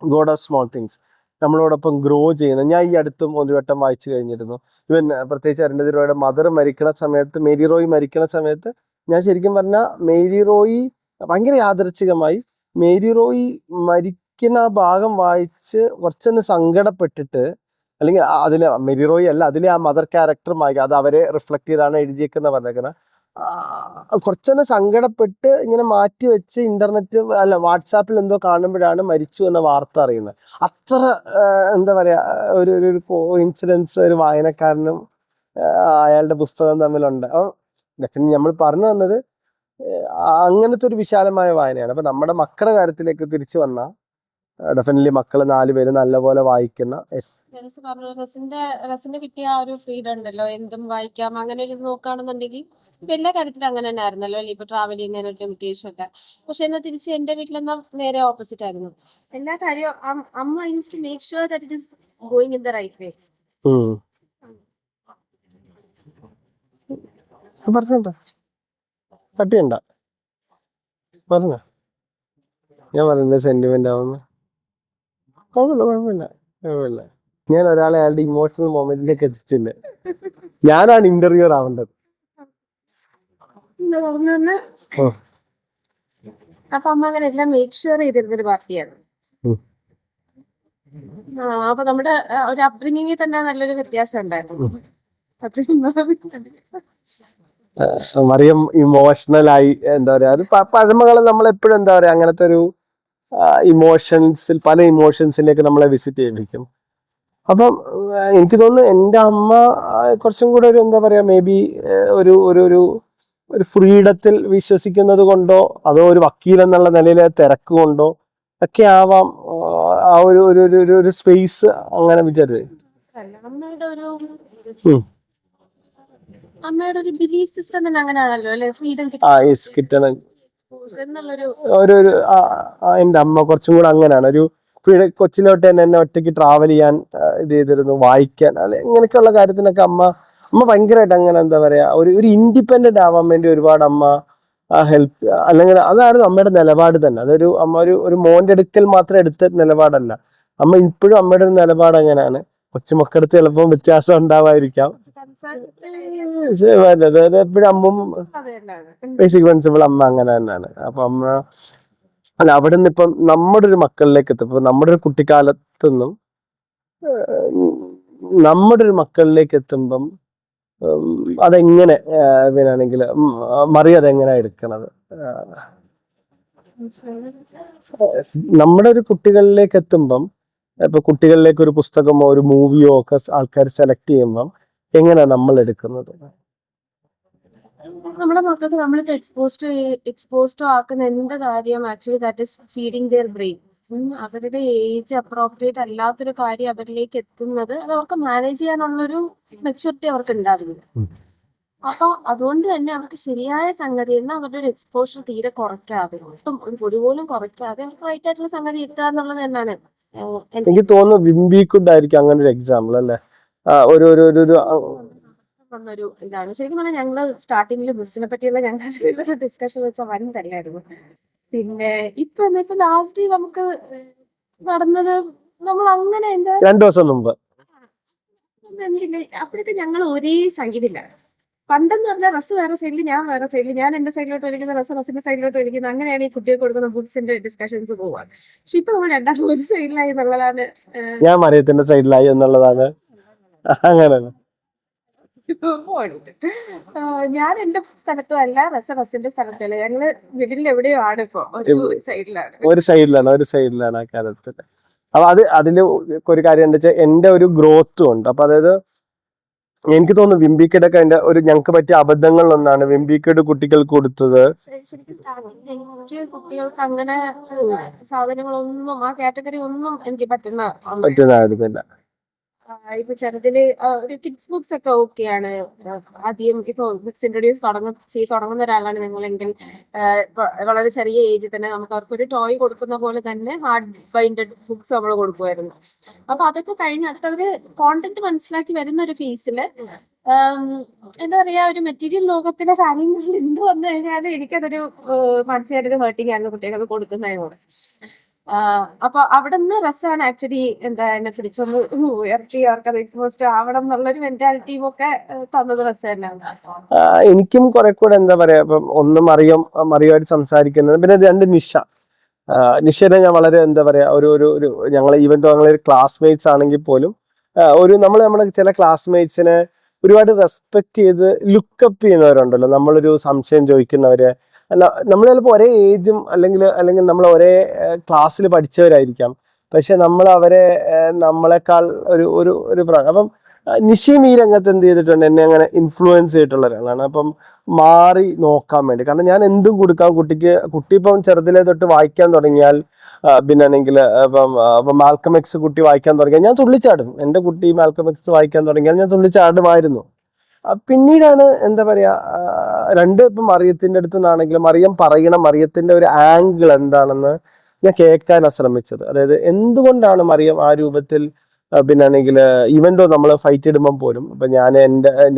ഗോഡ് ഓഫ് സ്മോൾ തിങ്സ് നമ്മളോടൊപ്പം ഗ്രോ ചെയ്യുന്നത് ഞാൻ ഈ അടുത്തും ഒരു വട്ടം വായിച്ചു കഴിഞ്ഞിരുന്നു. ഇവൻ പ്രത്യേകിച്ച് അരുന്ധതി റോയുടെ മദർ മരിക്കണ സമയത്ത്, മേരി റോയ് മരിക്കണ സമയത്ത്, ഞാൻ ശരിക്കും പറഞ്ഞാൽ മേരി റോയി ഭയങ്കര യാദൃച്ഛികമായി മേരി റോയ് മരിക്കുന്ന ആ ഭാഗം വായിച്ച് കുറച്ചൊന്ന് സങ്കടപ്പെട്ടിട്ട്, അല്ലെങ്കിൽ അതിലെ മേരി റോയ് അല്ല, അതിലെ ആ മദർ ക്യാരക്ടർ അത് അവരെ റിഫ്ലക്ട് ചെയ്താണ് എഴുതിയേക്കുന്ന പറഞ്ഞേക്കുന്നത്. കുറച്ചൊന്ന് സങ്കടപ്പെട്ട് ഇങ്ങനെ മാറ്റി വെച്ച് ഇന്റർനെറ്റ് അല്ല വാട്സാപ്പിൽ എന്തോ കാണുമ്പോഴാണ് മരിച്ചു എന്ന വാർത്ത അറിയുന്നത്. അത്ര എന്താ പറയാ ഒരു കോഇൻസിഡൻസ് ഒരു വായനക്കാരനും അയാളുടെ പുസ്തകം തമ്മിലുണ്ട്. ഡെഫിനറ്റ്ലി നമ്മൾ പറഞ്ഞു വന്നത് അങ്ങനത്തെ ഒരു വിശാലമായ വായനയാണ്. അപ്പൊ നമ്മുടെ മക്കളുടെ കാര്യത്തിലേക്ക് തിരിച്ചു വന്നാൽ ഡെഫിനറ്റ്ലി മക്കള് 4 പേര് നല്ലപോലെ വായിക്കുന്ന, റസിന്റെ കിട്ടിയ ആ ഒരു ഫ്രീഡം ഉണ്ടല്ലോ, എന്തും വായിക്കാം, അങ്ങനെ ഒരു നോക്കുകയാണെന്നുണ്ടെങ്കിൽ ഇപ്പൊ എല്ലാ കാര്യത്തിലും അങ്ങനെ തന്നെ ആയിരുന്നല്ലോ അല്ലെ. ഇപ്പൊ ട്രാവൽ ചെയ്യുന്നതിന് ലിമിറ്റേഷൻ ഒക്കെ. പക്ഷെ എന്നാൽ തിരിച്ച് എന്റെ വീട്ടിലെന്നാ നേരെ ഓപ്പോസിറ്റ് ആയിരുന്നു. എല്ലാ കാര്യവും അമ്മ use to make sure that it is going in the right way. പറഞ്ഞോട്ടെ കട്ടിയുണ്ട പറഞ്ഞ ഞാൻ പറഞ്ഞില്ല സെന്റിമെന്റ് ആവുന്നു. കുഴപ്പമില്ല. ഞാൻ ഒരാളെ അയാളുടെ ഇമോഷണൽ മൊമെന്റിലേക്ക് എത്തിച്ചില്ല. ഞാനാണ് ഇന്റർവ്യൂർ ആവേണ്ടത്. എന്താ പറഞ്ഞെന്ന് ഓ. അപ്പൊ അമ്മ അങ്ങനെ എല്ലാം മേക്ക് ഷുവർ ചെയ്തിരുന്നൊരു പാർട്ടിയാണ്. ഉം. അപ്പൊ നമ്മുടെ ഒരു അപ്ബ്രിങ്ങിങ്ങിൽ തന്നെ നല്ലൊരു വ്യത്യാസം ഉണ്ടായിരുന്നു. മറിയം ഇമോഷണൽ ആയി, എന്താ പറയാ, ഒരു പഴമകൾ നമ്മളെപ്പോഴും എന്താ പറയാ അങ്ങനത്തെ ഒരു ഇമോഷൻസിൽ, പല ഇമോഷൻസിലേക്ക് നമ്മളെ വിസിറ്റ് ചെയ്യിപ്പിക്കും. അപ്പം എനിക്ക് തോന്നുന്നു എൻ്റെ അമ്മ കുറച്ചും കൂടെ ഒരു എന്താ പറയാ മേ ബി ഒരു ഒരു ഒരു ഒരു ഫ്രീഡത്തിൽ വിശ്വസിക്കുന്നത് കൊണ്ടോ അതോ ഒരു വക്കീൽ എന്നുള്ള നിലയിലെ തിരക്ക് കൊണ്ടോ ഒക്കെ ആവാം ആ ഒരു ഒരു ഒരു ഒരു സ്പേസ് അങ്ങനെ വിചാരിച്ചത്. അമ്മയുടെ ഒരു ബിലീഫ് സിസ്റ്റം തന്നെ അങ്ങനെയാണല്ലോ അല്ലെ, ഫ്രീഡം കിട്ടണം എന്നുള്ളൊരു ഒരു എൻ്റെ അമ്മ കുറച്ചും കൂടെ അങ്ങനെയാണ്. ഒരു കൊച്ചിലോട്ട് തന്നെ എന്നെ ഒറ്റയ്ക്ക് ട്രാവൽ ചെയ്യാൻ ഇത് ചെയ്തിരുന്നു, വായിക്കാൻ അല്ലെ, ഇങ്ങനെയൊക്കെയുള്ള കാര്യത്തിനൊക്കെ അമ്മ ഭയങ്കരമായിട്ട് അങ്ങനെ എന്താ പറയാ ഒരു ഇൻഡിപെൻഡന്റ് ആവാൻ വേണ്ടി ഒരുപാട് അമ്മ ഹെൽപ്പ്, അല്ലെങ്കിൽ അതായിരുന്നു അമ്മയുടെ നിലപാട് തന്നെ. അതൊരു അമ്മ ഒരു മോന്റെ അടുക്കൽ മാത്രം എടുത്ത നിലപാടല്ല. അമ്മ ഇപ്പോഴും അമ്മയുടെ ഒരു നിലപാട് അങ്ങനെയാണ്. കൊച്ചുമക്കളടുത്ത് ചിലപ്പോൾ വ്യത്യാസം ഉണ്ടാവാതിരിക്കാം, എപ്പോഴും അമ്മ ബേസിക് പ്രിൻസിപ്പിൾ അമ്മ അങ്ങനെ തന്നെയാണ്. അപ്പൊ അമ്മ അല്ല അവിടെ നിന്ന് ഇപ്പം നമ്മുടെ ഒരു മക്കളിലേക്ക് എത്തുമ്പോ, നമ്മുടെ ഒരു കുട്ടിക്കാലത്തുനിന്നും നമ്മുടെ ഒരു മക്കളിലേക്ക് എത്തുമ്പം അതെങ്ങനെ പിന്നാണെങ്കിൽ മറിയ അതെങ്ങനെ എടുക്കണത്, നമ്മുടെ ഒരു കുട്ടികളിലേക്ക് എത്തുമ്പം, ഇപ്പൊ കുട്ടികളിലേക്ക് ഒരു പുസ്തകമോ ഒരു മൂവിയോ ഒക്കെ ആൾക്കാർ സെലക്ട് ചെയ്യുമ്പം എങ്ങനെയാ നമ്മൾ എടുക്കുന്നത്? നമ്മുടെ മക്കൾക്ക് നമ്മളിപ്പോ എക്സ്പോസ്ഡ് ആക്കുന്ന എന്ത് കാര്യം actually that is feeding their brain. അവരുടെ ഏജ് അപ്രോപ്രിയേറ്റ് അല്ലാത്തൊരു കാര്യം അവരിലേക്ക് എത്തുന്നത് അത് അവർക്ക് മാനേജ് ചെയ്യാനുള്ളൊരു മെച്യൂരിറ്റി അവർക്ക് ഉണ്ടാവില്ല. അപ്പൊ അതുകൊണ്ട് തന്നെ അവർക്ക് ശരിയായ സംഗതി എന്ന് അവരുടെ ഒരു എക്സ്പോഷർ തീരെ കുറയ്ക്കാതെ, ഒട്ടും ഒരു പൊടി പോലും കുറയ്ക്കാതെ അവർക്ക് റൈറ്റ് ആയിട്ടുള്ള സംഗതി എത്തുക എന്നുള്ളത് തന്നെയാണ്. എനിക്ക് തോന്നുന്നു വിംബിക്കുഡ് ആയിരിക്കും അങ്ങനെ ഒരു എക്സാമ്പിൾ അല്ലെ, ഒരു വന്നൊരു ഇതാണ്. ശരിക്കും പറഞ്ഞാൽ ഞങ്ങള് സ്റ്റാർട്ടിങ്ങിൽ ബുക്സിനെ പറ്റിയുള്ള ഞങ്ങളുടെ ഡിസ്കഷൻ വെച്ചാൽ വൻ തന്നെയായിരുന്നു. പിന്നെ ഇപ്പൊ ലാസ്റ്റ് നമുക്ക് നടന്നത് നമ്മൾ അങ്ങനെ 2 ദിവസം മുമ്പ് അപ്പോഴത്തെ ഞങ്ങൾ ഒരേ സൈഡില്ല. പണ്ടെന്ന് പറഞ്ഞാൽ റസ് വേറെ സൈഡിൽ, ഞാൻ വേറെ സൈഡിൽ, ഞാൻ എന്റെ സൈഡിലോട്ട് ഒഴിക്കുന്ന റസിന്റെ സൈഡിലോട്ട് ഒഴിക്കുന്നത്, അങ്ങനെയാണ് ഈ കുട്ടികൾക്ക് കൊടുക്കുന്ന ബുക്സിന്റെ ഡിസ്കഷൻസ് പോവാൻ. പക്ഷെ ഇപ്പൊ നമ്മൾ രണ്ടാമത് ഒരു സൈഡിലായി എന്നുള്ളതാണ്. ഞാൻ മറിയത്തിന്റെ സൈഡിലായി എന്നുള്ളതാണ്. അങ്ങനെയാണ് ഞാൻ എന്റെ സ്ഥലത്തും അല്ല, റസിന്റെ സ്ഥലത്തല്ല, ഞങ്ങള് മിഡിൽ എവിടെയോ ആണ് ഇപ്പൊ, ഒരു സൈഡിലാണ് ആ കാര്യത്തിൽ. അപ്പൊ അതില് ഒരു കാര്യം എന്താ വെച്ചാൽ എന്റെ ഒരു ഗ്രോത്തും ഉണ്ട്. അപ്പൊ അതായത് എനിക്ക് തോന്നുന്നു വിംബിക്കഡൊക്കെ അതിന്റെ ഒരു ഞങ്ങൾക്ക് പറ്റിയ അബദ്ധങ്ങളിലൊന്നാണ് വിംബിക്കഡ് കുട്ടികൾക്ക് കൊടുത്തത്. ശരിക്കും സ്റ്റാർട്ടിങ് എനിക്ക് കുട്ടികൾക്ക് അങ്ങനെ സാധനങ്ങളൊന്നും ആ കാറ്റഗറി ഒന്നും എനിക്ക് പറ്റുന്നതായിരുന്നില്ല. ഇപ്പൊ ചെറുതില് ഒരു കിഡ്സ് ബുക്സ് ഒക്കെ ഓക്കെയാണ്. ആദ്യം ഇപ്പൊ ബുക്സ് ഇൻട്രൊഡ്യൂസ് തുടങ്ങുന്ന ഒരാളാണ് നിങ്ങളെങ്കിൽ വളരെ ചെറിയ ഏജിൽ തന്നെ നമുക്ക് അവർക്ക് ഒരു ടോയ് കൊടുക്കുന്ന പോലെ തന്നെ ഹാർഡ് ബൈൻഡഡ് ബുക്സ് നമ്മൾ കൊടുക്കുമായിരുന്നു. അപ്പൊ അതൊക്കെ കഴിഞ്ഞ് അടുത്തവര് കോണ്ടന്റ് മനസ്സിലാക്കി വരുന്ന ഒരു ഫേസില് എന്താ പറയാ, ഒരു മെറ്റീരിയൽ ലോകത്തിലെ കാര്യങ്ങളിൽ എന്ത് വന്നു കഴിഞ്ഞാലും എനിക്കതൊരു മാനസികമായിട്ടൊരു ഹേർട്ടിങ് ആയിരുന്നു കുട്ടികൾക്ക് അത് കൊടുക്കുന്നതിനോട്. അപ്പൊ അവിടെ നിന്ന് റസാണ് ആക്ച്വലി എന്താ എന്നെ പിടിച്ചൊന്ന് ഉയർത്തി അവർക്കത് എക്സ്പോസ്ഡ് ആവണം എന്നുള്ളൊരു മെന്റാലിറ്റിയും ഒക്കെ തന്നത് റസ് തന്നെയാണ്. എനിക്കും കുറെ കൂടെ എന്താ പറയാ, ഇപ്പം ഒന്ന് മറിയുമായിട്ട് സംസാരിക്കുന്നത്, പിന്നെ 2 നിഷനെ ഞാൻ വളരെ എന്താ പറയാ ഒരു ഞങ്ങളെ ഈവൻ ഞങ്ങളൊരു ക്ലാസ്മേറ്റ്സ് ആണെങ്കിൽ പോലും നമ്മുടെ ചില ക്ലാസ്മേറ്റ്സിനെ ഒരുപാട് റെസ്പെക്ട് ചെയ്ത് ലുക്കപ്പ് ചെയ്യുന്നവരുണ്ടല്ലോ. നമ്മളൊരു സംശയം ചോദിക്കുന്നവര്, അല്ല നമ്മൾ ചിലപ്പോൾ ഒരേ ഏജും അല്ലെങ്കിൽ നമ്മൾ ഒരേ ക്ലാസ്സിൽ പഠിച്ചവരായിരിക്കാം, പക്ഷെ നമ്മൾ അവരെ നമ്മളെക്കാൾ ഒരു അപ്പം നിഷയും ഈ രംഗത്ത് എന്ത് ചെയ്തിട്ടുണ്ട്, എന്നെ അങ്ങനെ ഇൻഫ്ലുവൻസ് ചെയ്തിട്ടുള്ള ഒരാളാണ്. അപ്പം മാറി നോക്കാൻ വേണ്ടി, കാരണം ഞാൻ എന്തും കൊടുക്കാം കുട്ടി ഇപ്പം ചെറുതിലെ തൊട്ട് വായിക്കാൻ തുടങ്ങിയാൽ, പിന്നാണെങ്കിൽ ഇപ്പം മാൽക്കം എക്സ് കുട്ടി വായിക്കാൻ തുടങ്ങിയാൽ ഞാൻ തുള്ളിച്ചാടും. എൻ്റെ കുട്ടി മാൽക്കം എക്സ് വായിക്കാൻ തുടങ്ങിയാൽ ഞാൻ തുള്ളിച്ചാടുമായിരുന്നു. പിന്നീടാണ് എന്താ പറയാ ഇപ്പം മറിയത്തിന്റെ അടുത്ത് നിന്നാണെങ്കിലും മറിയത്തിന്റെ ഒരു ആംഗിൾ എന്താണെന്ന് ഞാൻ കേൾക്കാനാണ് ശ്രമിച്ചത്. അതായത് എന്തുകൊണ്ടാണ് മറിയം ആ രൂപത്തിൽ, പിന്നാണെങ്കിൽ ഈവൻ ദോ നമ്മൾ ഫൈറ്റ് ഇടുമ്പം പോലും ഇപ്പൊ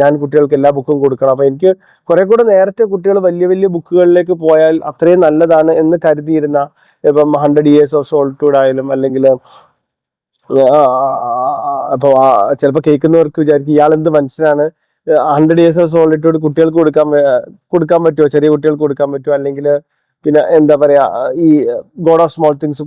ഞാൻ കുട്ടികൾക്ക് എല്ലാ ബുക്കും കൊടുക്കണം. അപ്പൊ എനിക്ക് കുറെ കൂടെ നേരത്തെ കുട്ടികൾ വലിയ വലിയ ബുക്കുകളിലേക്ക് പോയാൽ അത്രയും നല്ലതാണ് എന്ന് കരുതിയിരുന്ന, ഇപ്പം 100 Years of Solitude ആയാലും, അല്ലെങ്കിൽ അപ്പൊ ചിലപ്പോൾ കേൾക്കുന്നവർക്ക് വിചാരിക്കും ഇയാൾ എന്ത് മനുഷ്യനാണ് 100 years of solitude കുട്ടികൾക്ക് കൊടുക്കാൻ പറ്റുമോ, ചെറിയ കുട്ടികൾക്ക് കൊടുക്കാൻ പറ്റുമോ, അല്ലെങ്കിൽ പിന്നെ എന്താ പറയാ ഈ ഗോഡ് ഓഫ് സ്മോൾ തിങ്സ്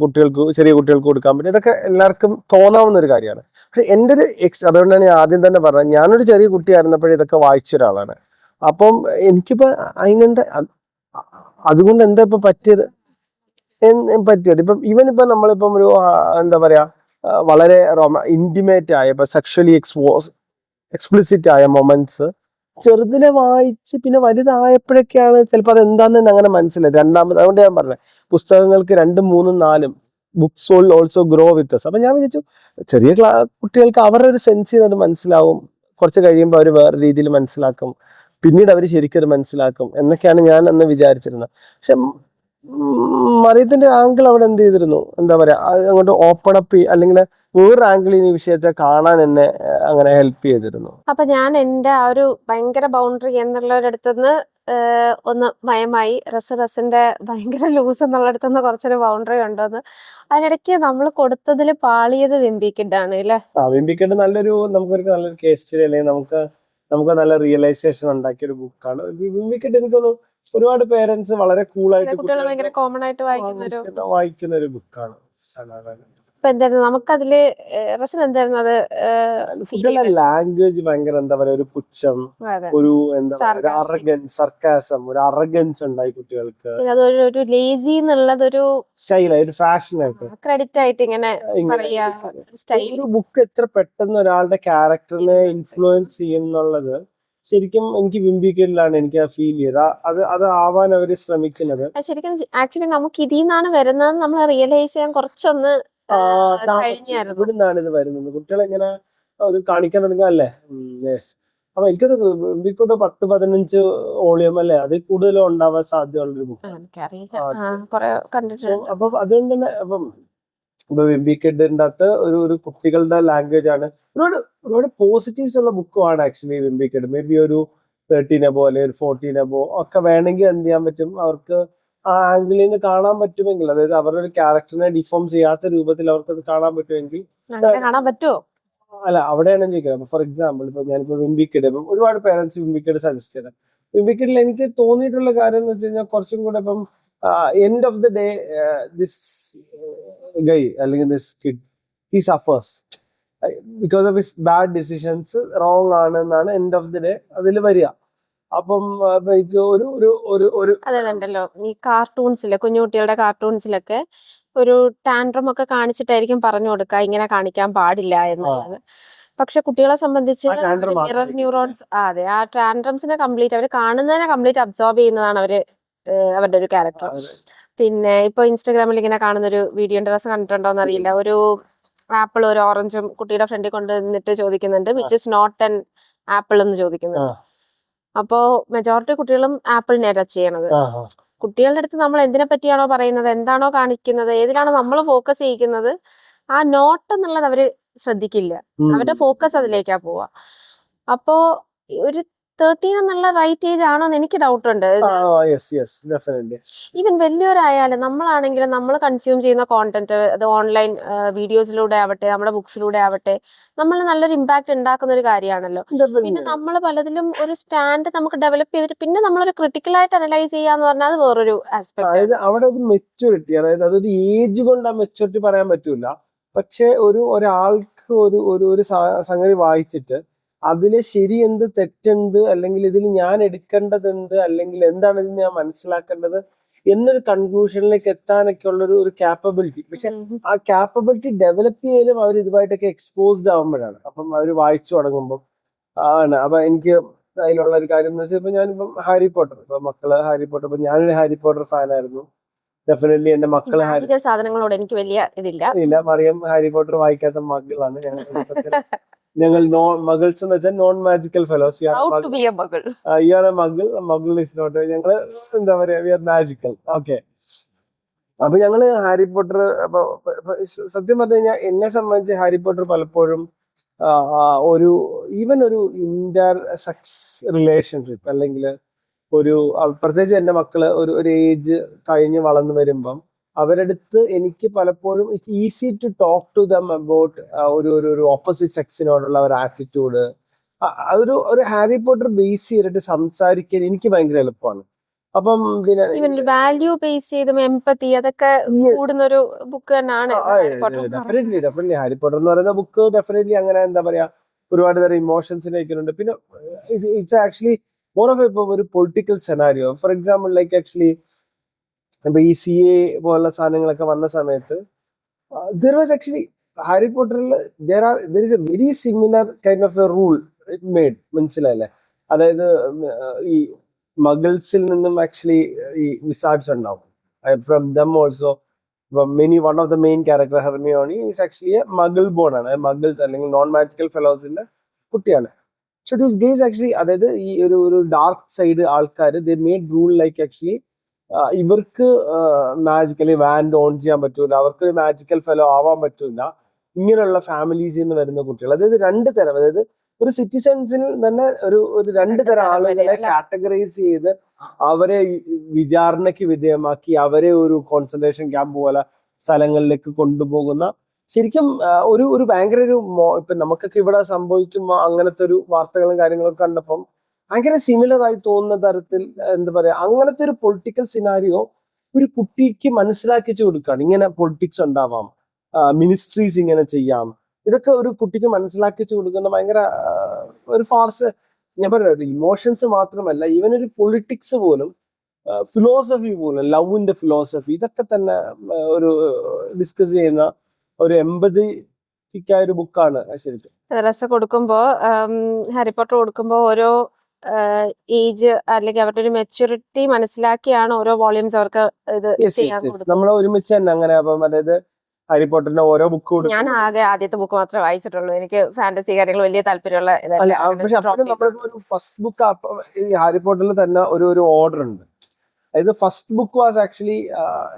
ചെറിയ കുട്ടികൾക്ക് കൊടുക്കാൻ പറ്റും. ഇതൊക്കെ എല്ലാവർക്കും തോന്നാവുന്ന ഒരു കാര്യമാണ്. പക്ഷെ എൻ്റെ ഒരു അതുകൊണ്ടാണ് ഞാൻ ആദ്യം തന്നെ പറഞ്ഞത്, ഞാനൊരു ചെറിയ കുട്ടിയായിരുന്നപ്പോഴേ ഇതൊക്കെ വായിച്ച ഒരാളാണ്. അപ്പം എനിക്കിപ്പോ അതിനെന്താ അതുകൊണ്ട് എന്താ ഇപ്പൊ പറ്റിയത് ഇപ്പം ഇവനിപ്പോ നമ്മളിപ്പം ഒരു എന്താ പറയാ വളരെ ഇന്റിമേറ്റ് ആയ ഇപ്പൊ സെക്ഷലി എക്സ്പ്ലിസിറ്റ് ആയ മൊമെന്റ്സ് ചെറുതിലെ വായിച്ച് പിന്നെ വലുതായപ്പോഴൊക്കെയാണ് ചിലപ്പോൾ അത് എന്താണെന്ന് അങ്ങനെ മനസ്സിലായി. രണ്ടാമത് അതുകൊണ്ട് ഞാൻ പറഞ്ഞത് പുസ്തകങ്ങൾക്ക് 2, 3, 4 books will also grow with us. അപ്പൊ ഞാൻ വിചാരിച്ചു ചെറിയ കുട്ടികൾക്ക് അവരുടെ ഒരു സെൻസിന് അത് മനസ്സിലാവും, കുറച്ച് കഴിയുമ്പോൾ അവർ വേറെ രീതിയിൽ മനസ്സിലാക്കും, പിന്നീട് അവർ ശരിക്കും അത് മനസ്സിലാക്കും എന്നൊക്കെയാണ് ഞാൻ അന്ന് വിചാരിച്ചിരുന്നത്. പക്ഷെ മറിയത്തിന്റെ ആംഗിൾ അവിടെ എന്ത് ചെയ്തിരുന്നു, എന്താ പറയാ അങ്ങോട്ട് ഓപ്പൺ അപ്പ് അല്ലെങ്കിൽ വേറൊരു ആംഗിളിൽ ഈ വിഷയത്തെ കാണാൻ എന്നെ അങ്ങനെ ഹെൽപ്പ് ചെയ്തിരുന്നു. അപ്പൊ ഞാൻ എന്റെ ആ ഒരു ഭയങ്കര ബൗണ്ടറി എന്നുള്ളൊരിടത്തുനിന്ന് ഒന്ന് മയമായി റസിന്റെ ഭയങ്കര ലൂസ് എന്നുള്ളടത്തുനിന്ന് കുറച്ചൊരു ബൗണ്ടറി ഉണ്ടോന്ന്. അതിനിടയ്ക്ക് നമ്മൾ കൊടുത്തതിൽ പാളിയത് വെമ്പിക്കിഡാണ് അല്ലെ. വെമ്പിക്കിഡ് നമുക്കൊരു നല്ലൊരു കേസ് സ്റ്റഡി അല്ലെങ്കിൽ നമുക്ക് നല്ല റിയലൈസേഷൻ ഉണ്ടാക്കിയ ഒരു ബുക്കാണ് വെമ്പിക്കിഡ്. എനിക്കൊന്ന് ഒരുപാട് പേരൻസ് വളരെ കൂളായിട്ട് കുട്ടികൾ ഭയങ്കര കോമൺ ആയിട്ട് വായിക്കുന്ന ഒരു ബുക്കാണ്. ഇപ്പൊ എന്തായിരുന്നു നമുക്കതില് റസൻ എന്തായിരുന്നു അത് കുട്ടികളുടെ ലാംഗ്വേജ് ഭയങ്കര എന്താ പറയാ ഒരു പുച്ഛം, ഒരു എന്താ പറയുക സർക്കാസം, ഒരു അറഗൻസ് ഉണ്ടായി കുട്ടികൾക്ക്. അതൊരു ലേസി എന്നുള്ളതൊരു സ്റ്റൈലായി, ഒരു ഫാഷൻ ആയിട്ട് ക്രെഡിറ്റ് ആയിട്ട് ഇങ്ങനെ ഒരു ബുക്ക് എത്ര പെട്ടെന്ന് ഒരാളുടെ ക്യാരക്ടറിനെ ഇൻഫ്ലുവൻസ് ചെയ്യുന്നുള്ളത് ശരിക്കും എനിക്ക് വെമ്പിക്കിഡിലാണ് എനിക്ക് ഫീൽ ചെയ്തത്. അത് ആവാൻ അവര് ശ്രമിക്കുന്നത്. ശരിക്കും ആക്ച്വലി നമുക്ക് ഇതിൽ നിന്നാണ് വരുന്നത് നമ്മൾ റിയലൈസ് ചെയ്യാൻ കുറച്ചൊന്ന് ഇവിടുന്നാണ് ഇത് വരുന്നത്. കുട്ടികളെ ഇങ്ങനെ ഒരു കാണിക്കാൻ തുടങ്ങുക അല്ലേ. അപ്പൊ എനിക്കത് വെമ്പിക്കിഡ് 10-15 വോളിയം അല്ലേ, അതിൽ കൂടുതലും ഉണ്ടാവാൻ സാധ്യതയുള്ളൊരു ബുക്ക്. അപ്പൊ അതുകൊണ്ട് തന്നെ ഇപ്പൊ വെമ്പിക്കിഡിന്റെ അകത്ത് ഒരു കുട്ടികളുടെ ലാംഗ്വേജ് ആണ്. ഒരുപാട് പോസിറ്റീവ്സ് ഉള്ള ബുക്കുമാണ് ആക്ച്വലി വെമ്പിക്കിഡ്. മേ ബി ഒരു 13 അബോ അല്ലെങ്കിൽ ഒരു 14 അബോ ഒക്കെ വേണമെങ്കിൽ എന്ത് ചെയ്യാൻ പറ്റും, അവർക്ക് ആ ആംഗിളിൽ നിന്ന് കാണാൻ പറ്റുമെങ്കിൽ, അതായത് അവരുടെ ഒരു ക്യാരക്ടറിനെ ഡിഫോം ചെയ്യാത്ത രൂപത്തിൽ അവർക്ക് അത് കാണാൻ പറ്റുമെങ്കിൽ കാണാൻ പറ്റുമോ അല്ല അവിടെയാണ് ചോദിക്കുന്നത്. ഫോർ എക്സാമ്പിൾ ഇപ്പൊ ഞാനിപ്പോ വെമ്പിക്കിഡ് ഒരുപാട് പേരൻസ് വെമ്പിക്കിഡ് സജസ്റ്റ് ചെയ്തത്. വെമ്പിക്കിഡിൽ എനിക്ക് തോന്നിയിട്ടുള്ള കാര്യം എന്ന് വെച്ച് കഴിഞ്ഞാൽ കുറച്ചും കൂടെ ഇപ്പം end of the day this guy അല്ലെങ്കിൽ this kid he suffers because of his bad decisions wrong ആണ് എന്നാണ് എൻഡ് ഓഫ് ദി ഡേ അതിൽ വരിക. അപ്പം എനിക്ക് അതുണ്ടല്ലോ ഈ കാർട്ടൂൺസില് കുഞ്ഞുകുട്ടികളുടെ കാർട്ടൂൺസിലൊക്കെ ഒരു ടാൻഡ്രം ഒക്കെ കാണിച്ചിട്ടായിരിക്കും പറഞ്ഞു കൊടുക്കുക ഇങ്ങനെ കാണിക്കാൻ പാടില്ല എന്നുള്ളത്. പക്ഷെ കുട്ടികളെ സംബന്ധിച്ച് മിറർ ന്യൂറോൺസ് അതെ ആ ടാൻഡ്രംസിനെ കംപ്ലീറ്റ് അവർ കാണുന്നതിനെ കംപ്ലീറ്റ് അബ്സോർബ് ചെയ്യുന്നതാണ് അവരുടെ ഒരു ക്യാരക്ടർ. പിന്നെ ഇപ്പൊ ഇൻസ്റ്റാഗ്രാമിൽ ഇങ്ങനെ കാണുന്ന ഒരു വീഡിയോ ഡ്രസ് കണ്ടിട്ടുണ്ടോന്ന് അറിയില്ല. ഒരു ആപ്പിൾ ഒരു ഓറഞ്ചും കുട്ടിയുടെ ഫ്രണ്ടിൽ കൊണ്ട് നിന്നിട്ട് ചോദിക്കുന്നുണ്ട് which is not an apple എന്ന് ചോദിക്കുന്നുണ്ട്. അപ്പോ മെജോറിറ്റി കുട്ടികളും ആപ്പിളിനെ ടച്ച് ചെയ്യണത്. കുട്ടികളുടെ അടുത്ത് നമ്മൾ എന്തിനെ പറ്റിയാണോ പറയുന്നത്, എന്താണോ കാണിക്കുന്നത്, ഏതിലാണോ നമ്മൾ ഫോക്കസ് ചെയ്യിക്കുന്നത്, ആ നോട്ട് എന്നുള്ളത് അവര് ശ്രദ്ധിക്കില്ല. അവരുടെ ഫോക്കസ് അതിലേക്കാ പോവാ. അപ്പോ ഒരു 13 എന്നുള്ള റൈറ്റ് ഏജ് ആണോ എന്ന് എനിക്ക് ഡൗട്ട് ഉണ്ട്. ഈവൻ വലിയവരായാലും നമ്മളാണെങ്കിലും നമ്മൾ കൺസ്യൂം ചെയ്യുന്ന കോണ്ടന്റ് അത് ഓൺലൈൻ വീഡിയോസിലൂടെ ആവട്ടെ നമ്മുടെ ബുക്സിലൂടെ ആവട്ടെ നമ്മൾ നല്ലൊരു ഇമ്പാക്ട് ഉണ്ടാക്കുന്ന ഒരു കാര്യമാണല്ലോ. പിന്നെ നമ്മൾ പലതിലും ഒരു സ്റ്റാൻഡ് നമുക്ക് ഡെവലപ്പ് ചെയ്തിട്ട് പിന്നെ നമ്മളൊരു ക്രിട്ടിക്കലായിട്ട് അനലൈസ് ചെയ്യാന്ന് പറഞ്ഞാൽ അത് വേറൊരു ആസ്പെക്ട്. അവിടെ ഒരു മെച്യൂരിറ്റി, അതായത് അതൊരു ഏജ് കൊണ്ട് ആ മെച്യൂരിറ്റി പറയാൻ പറ്റൂല. പക്ഷെ ഒരാൾക്ക് ഒരു സംഗതി വായിച്ചിട്ട് അതിലെ ശരി എന്ത് തെറ്റെന്ത് അല്ലെങ്കിൽ ഇതിൽ ഞാൻ എടുക്കേണ്ടത് എന്ത് അല്ലെങ്കിൽ എന്താണ് ഇതിൽ ഞാൻ മനസ്സിലാക്കേണ്ടത് എന്നൊരു കൺക്ലൂഷനിലേക്ക് എത്താനൊക്കെ ഉള്ളൊരു ക്യാപ്പബിലിറ്റി. പക്ഷെ ആ ക്യാപ്പബിലിറ്റി ഡെവലപ്പ് ചെയ്യലും അവർ ഇതുമായിട്ടൊക്കെ എക്സ്പോസ്ഡ് ആവുമ്പോഴാണ്. അപ്പം അവർ വായിച്ചു തുടങ്ങുമ്പോൾ ആണ്. അപ്പൊ എനിക്ക് അതിലുള്ള ഒരു കാര്യം എന്ന് വെച്ചാൽ ഇപ്പൊ ഞാനിപ്പം ഹാരി പോട്ടർ, ഇപ്പൊ മക്കള് ഹാരി പോട്ടർ, ഇപ്പൊ ഞാനൊരു ഹാരി പോട്ടർ ഫാനായിരുന്നു. ഡെഫിനറ്റ്ലി എന്റെ മക്കള് സാധനങ്ങളോട് എനിക്ക് വലിയ ഇല്ല. മറിയം ഹാരി പോട്ടർ വായിക്കാത്ത മകളാണ്. ഞങ്ങൾ മഗൾസ് എന്ന് വെച്ചാൽ നോൺ മാജിക്കൽ ഫെലോസ്. ഇയാളെ മകൾ ഇസ് നോട്ട്. ഞങ്ങള് എന്താ പറയാ വി ആർ മാജിക്കൽ. ഓക്കെ. അപ്പൊ ഞങ്ങള് ഹാരി പോട്ടർ സത്യം പറഞ്ഞു കഴിഞ്ഞാൽ എന്നെ സംബന്ധിച്ച് ഹാരി പോട്ടർ പലപ്പോഴും ഈവൻ ഒരു ഇന്റർ സെക്സ് റിലേഷൻഷിപ്പ് അല്ലെങ്കിൽ പ്രത്യേകിച്ച് എന്റെ മക്കള് ഒരു ഏജ് കഴിഞ്ഞ് വളർന്നു വരുമ്പം അവരടുത്ത് എനിക്ക് പലപ്പോഴും it's easy to talk to them about ഒരു ഓപ്പോസിറ്റ് സെക്സിനോടുള്ള ഒരു ആറ്റിറ്റ്യൂഡ് ഒരു ഹാരി പോട്ടർ ബേസ് ചെയ്തിട്ട് സംസാരിക്കാൻ എനിക്ക് ഭയങ്കര എളുപ്പമാണ്. അപ്പം പിന്നെ ഈവൻ വാല്യൂ ബേസ് ചെയ്തും എംപതി അതൊക്കെ കൂടുന്ന ഒരു ബുക്ക് തന്നെയാണ് ഹാരി പോട്ടർ എന്ന് പറയുന്നത്. ഡെഫിനറ്റ്ലി ഹാരി പോട്ടർ എന്ന് പറയുന്ന ബുക്ക് ഡെഫിനറ്റ്ലി അങ്ങനെ എന്താ പറയാ ഒരുപാട് തരം ഇമോഷൻസിനെ വയ്ക്കുന്നുണ്ട്. പിന്നെ ഇറ്റ്സ് ആക്ച്വലി മോർ ഓഫ് ഇപ്പൊ ഒരു political scenario. For example like actually ഇപ്പൊ ഈ CA പോലുള്ള സാധനങ്ങളൊക്കെ വന്ന സമയത്ത് ദർ വാസ് ആക്ച്വലി ഹാരി പോട്ടറിൽ there is a very similar kind of a rule it made, മനസ്സിലായില്ലേ? അതായത് ഈ മഗൾസിൽ നിന്നും ആക്ച്വലി ഈ വിസാർഡ്സ് ഉണ്ടാവും. From them also one of the main character Hermione is actually a muggle born ആണ്. Muggles അല്ലെങ്കിൽ നോൺ മാജിക്കൽ ഫെലോസിന്റെ കുട്ടിയാണ്. സോ ദീസ് ഗേസ് ആക്ച്വലി അതായത് ഈ ഒരു ഡാർക്ക് സൈഡ് ആൾക്കാർ ദേ മേഡ് റൂൾ ലൈക്ക് ആക്ച്വലി ഇവർക്ക് മാജിക്കലി വാൻഡ് ഓൺ ചെയ്യാൻ പറ്റൂല, അവർക്ക് മാജിക്കൽ ഫെലോ ആവാൻ പറ്റൂല. ഇങ്ങനെയുള്ള ഫാമിലീസിൽ നിന്ന് വരുന്ന കുട്ടികൾ, അതായത് രണ്ട് തരം, അതായത് ഒരു സിറ്റിസൺസിൽ തന്നെ ഒരു രണ്ട് തരം ആളുകളെ കാറ്റഗറൈസ് ചെയ്ത് അവരെ വിചാരണയ്ക്ക് വിധേയമാക്കി അവരെ ഒരു കോൺസെൻട്രേഷൻ ക്യാമ്പ് പോലെ സ്ഥലങ്ങളിലേക്ക് കൊണ്ടുപോകുന്ന ശരിക്കും ഒരു ഭയങ്കര ഇപ്പൊ നമുക്കൊക്കെ ഇവിടെ സംഭവിക്കുമ്പോൾ അങ്ങനത്തെ ഒരു വാർത്തകളും കാര്യങ്ങളൊക്കെ കണ്ടപ്പം ഭയങ്കര സിമിലർ ആയി തോന്നുന്ന തരത്തിൽ എന്താ പറയാ അങ്ങനത്തെ ഒരു പൊളിറ്റിക്കൽ സിനാരിയോ ഒരു കുട്ടിക്ക് മനസ്സിലാക്കിച്ചു കൊടുക്കുകയാണ്. ഇങ്ങനെ പൊളിറ്റിക്സ് ഉണ്ടാവാം, മിനിസ്ട്രീസ് ഇങ്ങനെ ചെയ്യാം, ഇതൊക്കെ ഒരു കുട്ടിക്ക് മനസ്സിലാക്കിച്ചു കൊടുക്കുന്ന ഭയങ്കര ഒരു ഫാർസ്. ഞാൻ പറയുന്നത് ഇമോഷൻസ് മാത്രമല്ല, ഈവൻ ഒരു പൊളിറ്റിക്സ് പോലും ഫിലോസഫി പോലും, ലവിന്റെ ഫിലോസഫി, ഇതൊക്കെ തന്നെ ഒരു ഡിസ്കസ് ചെയ്യുന്ന ഒരു എമ്പതിക്കായ ഒരു ബുക്കാണ് ശരിക്കും. റസ കൊടുക്കുമ്പോ ഹാരി പോട്ടർ കൊടുക്കുമ്പോ ഓരോ ഏജ് അല്ലെങ്കിൽ അവരുടെ ഒരു മെച്യൂരിറ്റി മനസ്സിലാക്കിയാണ് ഓരോ വോളിയൂംസ് അവർക്ക് ഇത് ചെയ്യാൻ കൊടുക്കുന്നത്. നമ്മൾ ഒരുമിച്ച് തന്നെ അങ്ങനെ. അപ്പം അതായത് ഹാരി പോട്ടറിന്റെ ഓരോ ബുക്ക് കൊടുക്കും. ഞാൻ ആകെ ആദ്യത്തെ ബുക്ക് മാത്രമേ വായിച്ചിട്ടുള്ളൂ. എനിക്ക് ഫാന്റസി കാര്യങ്ങൾ വലിയ താല്പര്യമുള്ള ഫസ്റ്റ് ബുക്ക് ഈ ഹാരി പോട്ടറിൽ തന്നെ ഒരു ഓർഡർ ഉണ്ട്. അതായത് ഫസ്റ്റ് ബുക്ക് വാസ് ആക്ച്വലി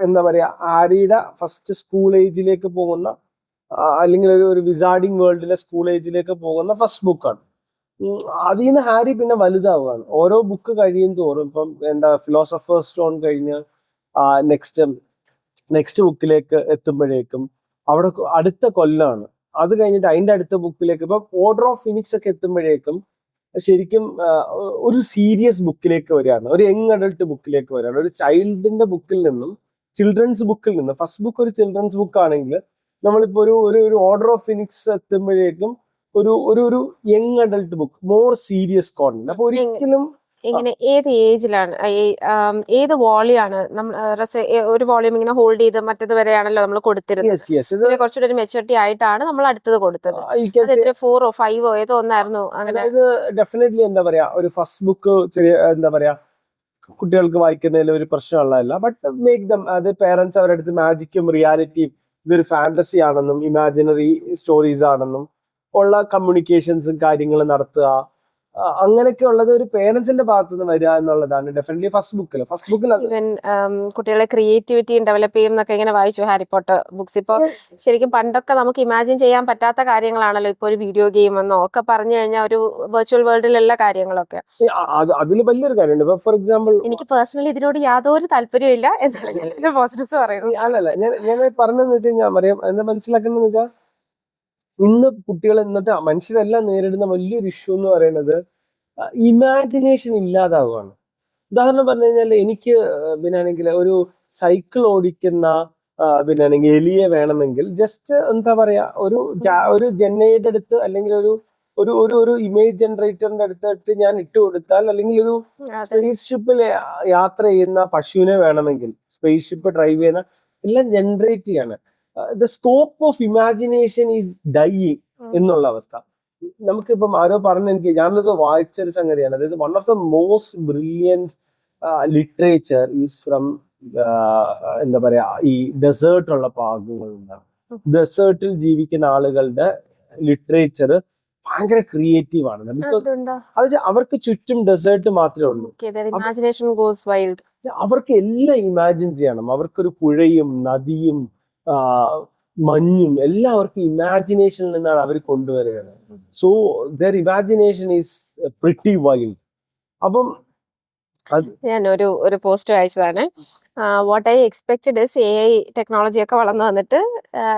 എന്താ പറയാ ഹാരിയുടെ ഫസ്റ്റ് സ്കൂൾ ഏജിലേക്ക് പോകുന്ന അല്ലെങ്കിൽ ഒരു വിസാർഡിങ് വേൾഡിലെ സ്കൂൾ ഏജിലേക്ക് പോകുന്ന ഫസ്റ്റ് ബുക്കാണ്. അതിൽ നിന്ന് ഹാരി പിന്നെ വലുതാവുകയാണ് ഓരോ ബുക്ക് കഴിയും തോറും. ഇപ്പം എന്താ ഫിലോസഫേഴ്സ് സ്റ്റോൺ കഴിഞ്ഞ് നെക്സ്റ്റ് ബുക്കിലേക്ക് എത്തുമ്പോഴേക്കും അവിടെ അടുത്ത കൊല്ലമാണ്. അത് കഴിഞ്ഞിട്ട് അതിന്റെ അടുത്ത ബുക്കിലേക്ക് ഇപ്പം ഓർഡർ ഓഫ് ഫിനിക്സ് ഒക്കെ എത്തുമ്പോഴേക്കും ശരിക്കും ഒരു സീരിയസ് ബുക്കിലേക്ക് വരികയാണ്, ഒരു യങ് അഡൾട്ട് ബുക്കിലേക്ക് വരികയാണ്. ഒരു ചൈൽഡിന്റെ ബുക്കിൽ നിന്നും ചിൽഡ്രൻസ് ബുക്കിൽ നിന്ന്, ഫസ്റ്റ് ബുക്ക് ഒരു ചിൽഡ്രൻസ് ബുക്ക് ആണെങ്കിൽ നമ്മളിപ്പോ ഒരു ഓർഡർ ഓഫ് ഫിനിക്സ് എത്തുമ്പോഴേക്കും ഒരു young adult book, more serious content. അപ്പൊ ഒരിക്കലും ഇങ്ങനെ ഏത് ഏജിലാണ് ഏത് വോളിയാണ് നമ്മൾ ഒരു വോളിയം ഇങ്ങനെ ഹോൾഡ് ചെയ്ത് മറ്റത് വരെയാണല്ലോ നമ്മൾ കൊടുത്തിരുന്നത്. കുറച്ചുകൂടി ഒരു മെച്ചൂരിറ്റി ആയിട്ടാണ് നമ്മൾ അടുത്തത് കൊടുത്തത്. 4 or 5 ഏതോ ഒന്നായിരുന്നു അങ്ങനെ. ഡെഫിനറ്റ്ലി എന്താ പറയാ ഒരു ഫസ്റ്റ് ബുക്ക് ചെറിയ എന്താ പറയാ കുട്ടികൾക്ക് വായിക്കുന്നതിൽ ഒരു പ്രശ്നമുള്ളതല്ല. ബട്ട് മേക്ക് ദം, അത് പേരൻസ് അവരുടെ അടുത്ത് മാജിക്കും റിയാലിറ്റിയും ഇതൊരു ഫാന്റസി ആണെന്നും ഇമാജിനറി സ്റ്റോറീസ് ആണെന്നും ഉള്ള കമ്മ്യൂണിക്കേഷൻസും കാര്യങ്ങളും നടത്തുക, അങ്ങനെയൊക്കെ ഉള്ളത് ഒരു പേരൻസിന്റെ ഭാഗത്തു നിന്ന് വരിക എന്നുള്ളതാണ് ഡെഫിനറ്റ്ലി ഫസ്റ്റ് ബുക്കിൽ. ഈവൻ കുട്ടികളെ ക്രിയേറ്റിവിറ്റിയും ഡെവലപ്പ് ചെയ്യും എന്നൊക്കെ ഇങ്ങനെ വായിച്ചു ഹാരി പോട്ടർ ബുക്സ്. ഇപ്പൊ ശരിക്കും പണ്ടൊക്കെ നമുക്ക് ഇമാജിൻ ചെയ്യാൻ പറ്റാത്ത കാര്യങ്ങളാണല്ലോ ഇപ്പൊ ഒരു വീഡിയോ ഗെയിം എന്നോ ഒക്കെ പറഞ്ഞു കഴിഞ്ഞാൽ ഒരു വെർച്വൽ വേൾഡിലുള്ള കാര്യങ്ങളൊക്കെ. അതിൽ വലിയൊരു കാര്യമുണ്ട്. ഫോർ എക്സാമ്പിൾ എനിക്ക് പേഴ്സണലി ഇതിനോട് യാതൊരു താല്പര്യമില്ല എന്നാണ് പോസിറ്റീവ്സ് പറയുന്നത്. അല്ലല്ല, ഞാൻ പറഞ്ഞതെന്ന് വെച്ച് കഴിഞ്ഞാൽ പറയാം എന്താ മനസ്സിലാക്കുന്നതെന്ന് വെച്ചാൽ ഇന്ന് കുട്ടികൾ, ഇന്നത്തെ മനുഷ്യരെല്ലാം നേരിടുന്ന വലിയൊരു ഇഷ്യൂ എന്ന് പറയുന്നത് ഇമാജിനേഷൻ ഇല്ലാതാവുകയാണ്. ഉദാഹരണം പറഞ്ഞു കഴിഞ്ഞാൽ എനിക്ക് പിന്നാണെങ്കിൽ ഒരു സൈക്കിൾ ഓടിക്കുന്ന പിന്നാണെങ്കിൽ എലിയെ വേണമെങ്കിൽ ജസ്റ്റ് എന്താ പറയാ ഒരു ജനറേറ്റർ അടുത്ത് അല്ലെങ്കിൽ ഒരു ഇമേജ് ജനറേറ്ററിന്റെ അടുത്തിട്ട് ഞാൻ ഇട്ട് കൊടുത്താൽ, അല്ലെങ്കിൽ ഒരു സ്പേസ് ഷിപ്പിൽ യാത്ര ചെയ്യുന്ന പശുവിനെ വേണമെങ്കിൽ സ്പേസ് ഷിപ്പ് ഡ്രൈവ് ചെയ്യുന്ന എല്ലാം ജനറേറ്റ് ചെയ്യാണ്. The scope of imagination is dying എന്നുള്ള അവസ്ഥ. നമുക്കിപ്പം ആരോ എനിക്ക് ഞാനത് വായിച്ചൊരു സംഗതിയാണ്. അതായത് one of the most brilliant literature is from എന്താ പറയാ ഈ ഡെസേർട്ട് ഉള്ള ഭാഗങ്ങളുണ്ടാണ്. ഡെസേർട്ടിൽ ജീവിക്കുന്ന ആളുകളുടെ ലിറ്ററേച്ചർ ഭയങ്കര ക്രിയേറ്റീവ് ആണ്. അത് അവർക്ക് ചുറ്റും ഡെസേർട്ട് മാത്രമേ ഉള്ളൂ. അവർക്ക് എല്ലാം ഇമാജിൻ ചെയ്യണം. അവർക്കൊരു പുഴയും നദിയും മഞ്ഞും എല്ലാം അവർക്ക് ഇമാജിനേഷനിൽ നിന്നാണ് അവർ കൊണ്ടുവരികയാണ്. So their imagination is pretty wild. അപ്പം ഞാൻ ഒരു പോസ്റ്റ് വായിച്ചതാണ്. What I expected is AI technology ഒക്കെ വളർന്നു വന്നിട്ട്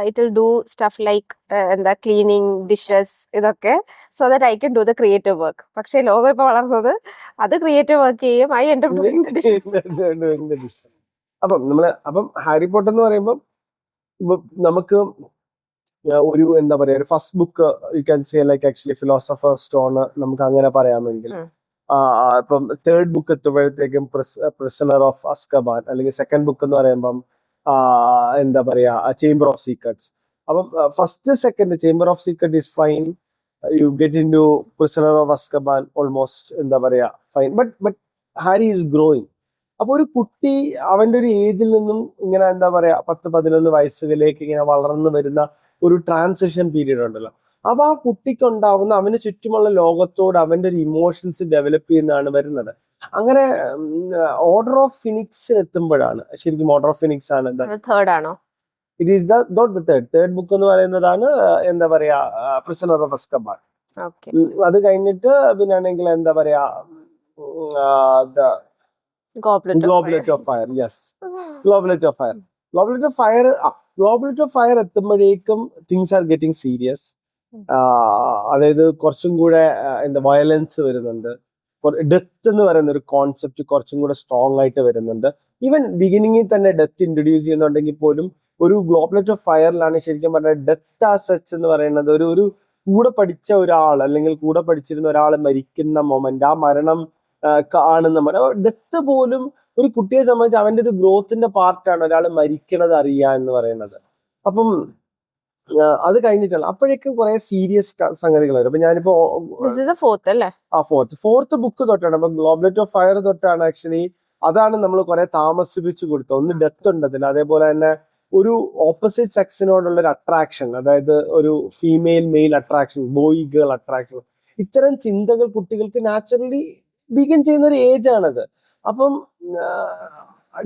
it will do stuff like എന്താ ക്ലീനിങ് ഡിഷസ് ഇതൊക്കെ so that I can do the creative work. പക്ഷേ ലോകം ഇപ്പൊ വളർന്നത് അത് ക്രിയേറ്റീവ് വർക്ക് ചെയ്യും, I end up doing the dishes. അപ്പം ഹാരി പോട്ടർ എന്ന് പറയുമ്പോൾ നമുക്ക് ഒരു എന്താ പറയാ ഒരു first book you can say like actually philosopher stone നമുക്ക് അങ്ങനെ പറയാമെങ്കിൽ ഇപ്പം തേർഡ് ബുക്ക് എത്തുമ്പോഴത്തേക്കും പ്രിസണർ ഓഫ് അസ്കബാൻ, അല്ലെങ്കിൽ സെക്കൻഡ് ബുക്ക് എന്ന് പറയുമ്പം എന്താ പറയാ ചേംബർ ഓഫ് സീക്രട്സ്. അപ്പം first second chamber of secret is fine, you get in to prisoner of Azkaban almost എന്താ പറയാ fine, but Harry is growing. അപ്പൊ ഒരു കുട്ടി അവന്റെ ഒരു ഏജിൽ നിന്നും ഇങ്ങനെ എന്താ പറയാ 10-11 വയസ്സുകളിലേക്ക് ഇങ്ങനെ വളർന്നു വരുന്ന ഒരു ട്രാൻസിഷൻ പീരീഡ് ഉണ്ടല്ലോ. അപ്പൊ ആ കുട്ടിക്ക് ഉണ്ടാവുന്ന അവന് ചുറ്റുമുള്ള ലോകത്തോട് അവന്റെ ഒരു ഇമോഷൻസ് ഡെവലപ്പ് ചെയ്യുന്നതാണ് വരുന്നത്. അങ്ങനെ ഓർഡർ ഓഫ് ഫിനിക്സ് എത്തുമ്പോഴാണ് ശരിക്കും ഓർഡർ ഓഫ് ഫിനിക്സ് ആണ് തേർഡ് ആണോ? It is not the third book എന്ന് പറയുന്നതാണ് എന്താ പറയാ പ്രിസണർ ഓഫ് അസ്കബാൻ. അത് കഴിഞ്ഞിട്ട് പിന്നാണെങ്കിൽ എന്താ പറയാ Goblet of Fire. Yes. Goblet of Fire. Goblet of Fire എത്തുമ്പോഴേക്കും തിങ്സ് ആർ ഗെറ്റിംഗ് സീരിയസ്. അതായത് കുറച്ചും കൂടെ എന്താ വയലൻസ് വരുന്നുണ്ട്, ഡെത്ത് എന്ന് പറയുന്ന ഒരു കോൺസെപ്റ്റ് കുറച്ചും കൂടെ സ്ട്രോങ് ആയിട്ട് വരുന്നുണ്ട്. ഈവൻ ബിഗിനിങ്ങിൽ തന്നെ ഡെത്ത് ഇൻട്രൊഡ്യൂസ് ചെയ്യുന്നുണ്ടെങ്കിൽ പോലും ഒരു ഗ്ലോബ്ലെറ്റ് ഓഫ് ഫയറിലാണ് ശരിക്കും പറഞ്ഞാൽ ഡെത്ത് ആ സച്ച് എന്ന് പറയുന്നത് ഒരു കൂടെ പഠിച്ച ഒരാൾ അല്ലെങ്കിൽ കൂടെ പഠിച്ചിരുന്ന ഒരാൾ മരിക്കുന്ന മൊമെന്റ്, ആ മരണം കാണുന്ന ഡെത്ത് പോലും ഒരു കുട്ടിയെ സംബന്ധിച്ച് അവന്റെ ഒരു ഗ്രോത്തിന്റെ പാർട്ടാണ് ഒരാൾ മരിക്കണത് അറിയുക എന്ന് പറയുന്നത്. അപ്പം അത് കഴിഞ്ഞിട്ടല്ല അപ്പോഴേക്കും കുറെ സീരിയസ് സംഗതികൾ വരും. അപ്പൊ ഞാനിപ്പോ ഫോർത്ത് ബുക്ക് തൊട്ടാണ്, അപ്പൊ ഗ്ലോബ്ലെറ്റ് ഓഫ് ഫയർ തൊട്ടാണ് ആക്ച്വലി അതാണ് നമ്മൾ കുറെ താമസിപ്പിച്ചു കൊടുത്തത്. ഒന്ന് ഡെത്ത് ഉണ്ട് അതിൽ, അതേപോലെ തന്നെ ഒരു ഓപ്പോസിറ്റ് സെക്സിനോടുള്ള ഒരു അട്രാക്ഷൻ, അതായത് ഒരു female mail attraction, boy girl attraction, ഇത്തരം ചിന്തകൾ കുട്ടികൾക്ക് നാച്ചുറലി ബിഗിൻ ചെയ്യുന്ന ഒരു ഏജ് ആണത്. അപ്പം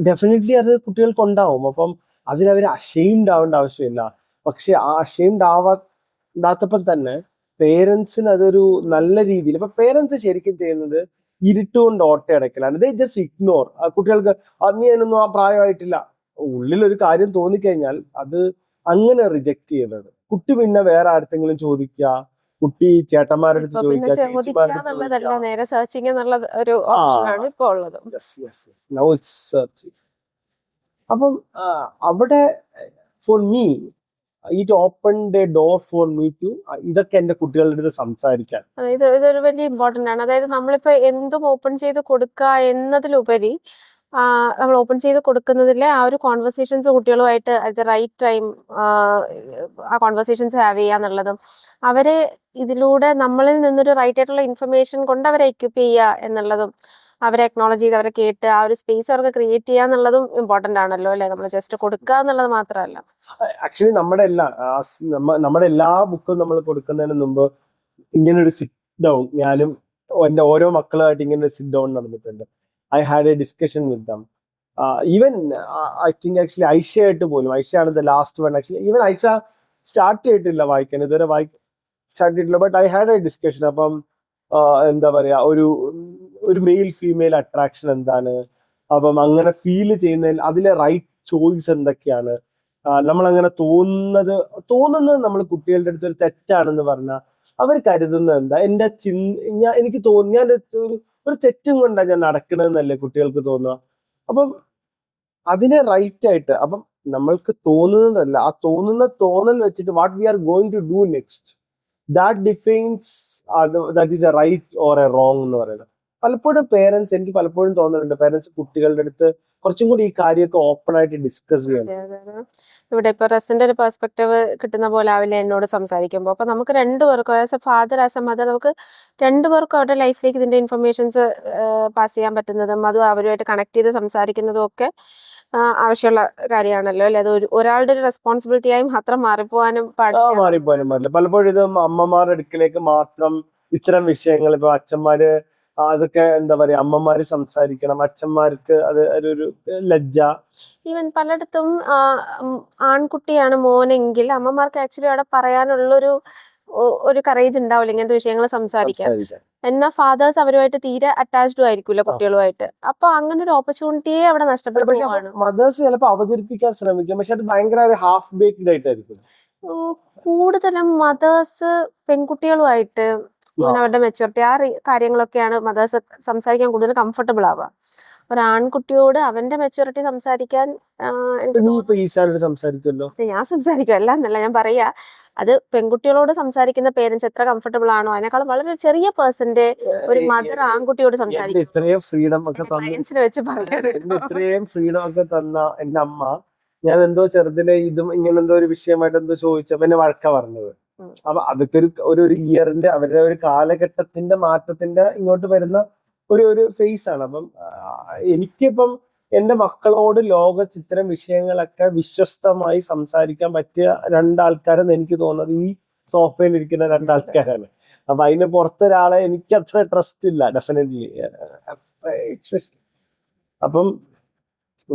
ഡെഫിനറ്റ്ലി അത് കുട്ടികൾക്ക് ഉണ്ടാവും. അപ്പം അതിലവർ അഷെയിംഡ് ആവേണ്ട ആവശ്യമില്ല. പക്ഷെ ആ അഷെയിംഡ് ആവാത്തപ്പം തന്നെ പേരൻസിന് അതൊരു നല്ല രീതിയിൽ, ഇപ്പൊ പേരൻസ് ശരിക്കും ചെയ്യുന്നത് ഇരുട്ടുകൊണ്ട് ഓട്ടയടക്കലാണ്. They just ignore. കുട്ടികൾക്ക് അന്ന് ഞാനൊന്നും ആ പ്രായമായിട്ടില്ല, ഉള്ളിലൊരു കാര്യം തോന്നിക്കഴിഞ്ഞാൽ അത് അങ്ങനെ റിജക്ട് ചെയ്യുന്നത്. കുട്ടി പിന്നെ വേറെ ആർക്കെങ്കിലും ചോദിക്കുക, കുട്ടി ചേട്ടന്മാരുടെ അടുത്ത് ചോദിക്കുക, നേരെ സെർച്ചിങ് എന്നുള്ള ഒരു ഓപ്ഷനാണ് ഇപ്പോൾ ഉള്ളത്. അപ്പം അവിടെ for me it opened a door for me to ഇതൊക്കെ എന്റെ കുട്ടികളുടെ അടുത്ത് സംസാരിക്കാൻ. ഇതൊരു വലിയ ഇമ്പോർട്ടന്റ് ആണ്. അതായത് നമ്മളിപ്പോ എന്തും ഓപ്പൺ ചെയ്ത് കൊടുക്കുക എന്നതിലുപരി നമ്മൾ ഓപ്പൺ ചെയ്ത് കൊടുക്കുന്നതിലെ ആ ഒരു കോൺവെർസേഷൻസ് കുട്ടികളുമായിട്ട് അറ്റ് ദ റൈറ്റ് ടൈം ആ കോൺവെർസേഷൻസ് ഹാവ് ചെയ്യുക എന്നുള്ളതും, അവരെ ഇതിലൂടെ നമ്മളിൽ നിന്നൊരു റൈറ്റ് ആയിട്ടുള്ള ഇൻഫർമേഷൻ കൊണ്ട് അവരെ എക്യുപ്പ് ചെയ്യുക എന്നുള്ളതും, അവരെ അക്നോളജ് ചെയ്ത് അവരെ കേട്ട് ആ ഒരു സ്പേസ് അവർക്ക് ക്രിയേറ്റ് ചെയ്യുക എന്നുള്ളതും ഇമ്പോർട്ടന്റ് ആണല്ലോ അല്ലെ? നമ്മൾ ജസ്റ്റ് കൊടുക്കുക എന്നുള്ളത് മാത്രമല്ല. ആക്ച്വലി നമ്മുടെ എല്ലാ ബുക്കും നമ്മൾ കൊടുക്കുന്നതിന് മുമ്പ് ഇങ്ങനെ ഒരു സിറ്റ് ഡൗൺ, ഞാനും എന്റെ ഓരോ മക്കളുമായിട്ട് ഇങ്ങനെ ഒരു സിറ്റ് ഡൗൺ നടന്നിട്ടുണ്ട്. I had a discussion with them. Even I think actually Aisha ആയിട്ട് പോലും, ഐഷയാണ് the last one actually. Even Aisha start ചെയ്തിട്ടില്ല വായിക്കാൻ, ഇതുവരെ സ്റ്റാർട്ട് ചെയ്തിട്ടില്ല. But I had A discussion. അപ്പം എന്താ പറയാ ഒരു മെയിൽ ഫീമെയിൽ അട്രാക്ഷൻ എന്താണ്, അപ്പം അങ്ങനെ ഫീൽ ചെയ്യുന്നതിൽ അതിലെ റൈറ്റ് ചോയ്സ് എന്തൊക്കെയാണ്, നമ്മൾ അങ്ങനെ തോന്നുന്നത് നമ്മൾ കുട്ടികളുടെ അടുത്ത് ഒരു തെറ്റാണെന്ന് പറഞ്ഞാൽ അവർ കരുതുന്നത് എന്താ, എനിക്ക് ഞാൻ ഒരു തെറ്റും കൊണ്ടാണ് ഞാൻ നടക്കണമെന്നല്ലേ കുട്ടികൾക്ക് തോന്നുക. അപ്പം അതിനെ റൈറ്റ് ആയിട്ട്, അപ്പം നമ്മൾക്ക് തോന്നുന്നതല്ല, ആ തോന്നൽ വെച്ചിട്ട് what we are going to do next, that defines that is a right or a wrong എന്ന് പറയുന്നത്. പലപ്പോഴും എനിക്ക് പലപ്പോഴും തോന്നുന്നുണ്ട് പേരൻസ് കുട്ടികളുടെ അടുത്ത് കുറച്ചും കൂടി ഈ കാര്യമൊക്കെ ഓപ്പൺ ആയിട്ട് ഡിസ്കസ് ചെയ്യണം. ഇവിടെ ഇപ്പൊ റസിന്റെ ഒരു പെർസ്പെക്റ്റീവ് കിട്ടുന്ന പോലെ ആവില്ല എന്നോട് സംസാരിക്കുമ്പോൾ. അപ്പൊ നമുക്ക് രണ്ടുപേർക്കും as A father as A mother നമുക്ക് രണ്ടുപേർക്കും അവരുടെ ലൈഫിലേക്ക് ഇതിന്റെ ഇൻഫർമേഷൻസ് പാസ് ചെയ്യാൻ പറ്റുന്നതും അതും അവരുമായിട്ട് കണക്ട് ചെയ്ത് സംസാരിക്കുന്നതും ഒക്കെ ആവശ്യമുള്ള കാര്യമാണല്ലോ അല്ലെ? അത് ഒരാളുടെ ഒരു റെസ്പോൺസിബിലിറ്റി ആയി മാത്രം മാറിപ്പോവാനും പാടില്ല. പലപ്പോഴും ഇത് അമ്മമാരുടെ അടുക്കിലേക്ക് മാത്രം ഇത്തരം വിഷയങ്ങൾ, ഇപ്പൊ അച്ഛന്മാര് അതൊക്കെ എന്താ പറയാ അമ്മമാര് സംസാരിക്കണം, അച്ഛന്മാർക്ക് അത് ഒരു ലജ്ജ. ഈവൻ പലയിടത്തും ആൺകുട്ടിയാണ് മോനെങ്കിൽ അമ്മമാർക്ക് ആക്ച്വലി അവിടെ പറയാനുള്ളൊരു ഒരു കറേജ് ഉണ്ടാവില്ല ഇങ്ങനത്തെ വിഷയങ്ങൾ സംസാരിക്കാൻ. സംസാരിക്കാൻ. എന്നാ ഫാദേഴ്സ് അവരുമായിട്ട് തീരെ അറ്റാച്ച്ഡും ആയിരിക്കില്ല കുട്ടികളുമായിട്ട്. അപ്പൊ അങ്ങനെ ഒരു ഓപ്പർച്യൂണിറ്റിയെ അവിടെ നഷ്ടപ്പെട്ടു പക്ഷെ പോവാണ്. മദേഴ്സ് ചിലപ്പോ അവതരിപ്പിക്കാൻ ശ്രമിക്കും, പക്ഷെ അത് ഭയങ്കര ഒരു ഹാഫ് ബേക്ക്ഡ് ആയിട്ടായിരിക്കും. കൂടുതലും മദേഴ്സ് പെൺകുട്ടികളുമായിട്ട് ഇങ്ങനെ അവരുടെ മെച്ചൂരിറ്റി കാര്യങ്ങളൊക്കെയാണ് മദേഴ്സ് സംസാരിക്കാൻ കൂടുതൽ കംഫർട്ടബിൾ ആവുക. ഒരു ആൺകുട്ടിയോട് അവന്റെ മെച്ചൂരിറ്റി സംസാരിക്കാൻ എനിക്ക് നീ ഇപ്പൊ ഈസാനോട് സംസാരിക്കുമല്ലോ. ഞാൻ സംസാരിക്കും, അല്ല എന്നല്ല ഞാൻ പറയാ. അത് പെൺകുട്ടികളോട് സംസാരിക്കുന്ന പേരൻസ് എത്ര കംഫർട്ടബിൾ ആണോ അതിനേക്കാളും വളരെ ചെറിയ പേഴ്സന്റെ ഒരു മദർ ആൺകുട്ടിയോട് സംസാരിക്കും. ഇത്രയും ഫ്രീഡം ഒക്കെ ക്ലയൻസിനെ വെച്ച് പറയാൻ ഇത്രയും ഫ്രീഡം ഒക്കെ തന്ന എന്റെ അമ്മ, ഞാൻ എന്തോ ചെറുതിലെ ഇതും ഇങ്ങനെ എന്തോ ഒരു വിഷയമായിട്ട് എന്തോ ചോദിച്ചപ്പോ എന്നെ വഴക്ക പറഞ്ഞത്. അപ്പൊ അതൊക്കെ ഒരു ഇയറിന്റെ അവരുടെ ഒരു കാലഘട്ടത്തിന്റെ മാറ്റത്തിന്റെ ഇങ്ങോട്ട് വരുന്ന ഒരു ഫേസ് ആണ്. അപ്പം എനിക്കിപ്പം എന്റെ മക്കളോട് ഇത്തരം വിഷയങ്ങളൊക്കെ വിശ്വസ്തമായി സംസാരിക്കാൻ പറ്റിയ രണ്ടാൾക്കാരെന്ന് എനിക്ക് തോന്നുന്നത് ഈ സോഫയിൽ ഇരിക്കുന്ന രണ്ടാൾക്കാരാണ്. അപ്പൊ അതിന് പുറത്തൊരാളെ എനിക്ക് അത്ര ട്രസ്റ്റ് ഇല്ല ഡെഫിനറ്റ്ലി. അപ്പം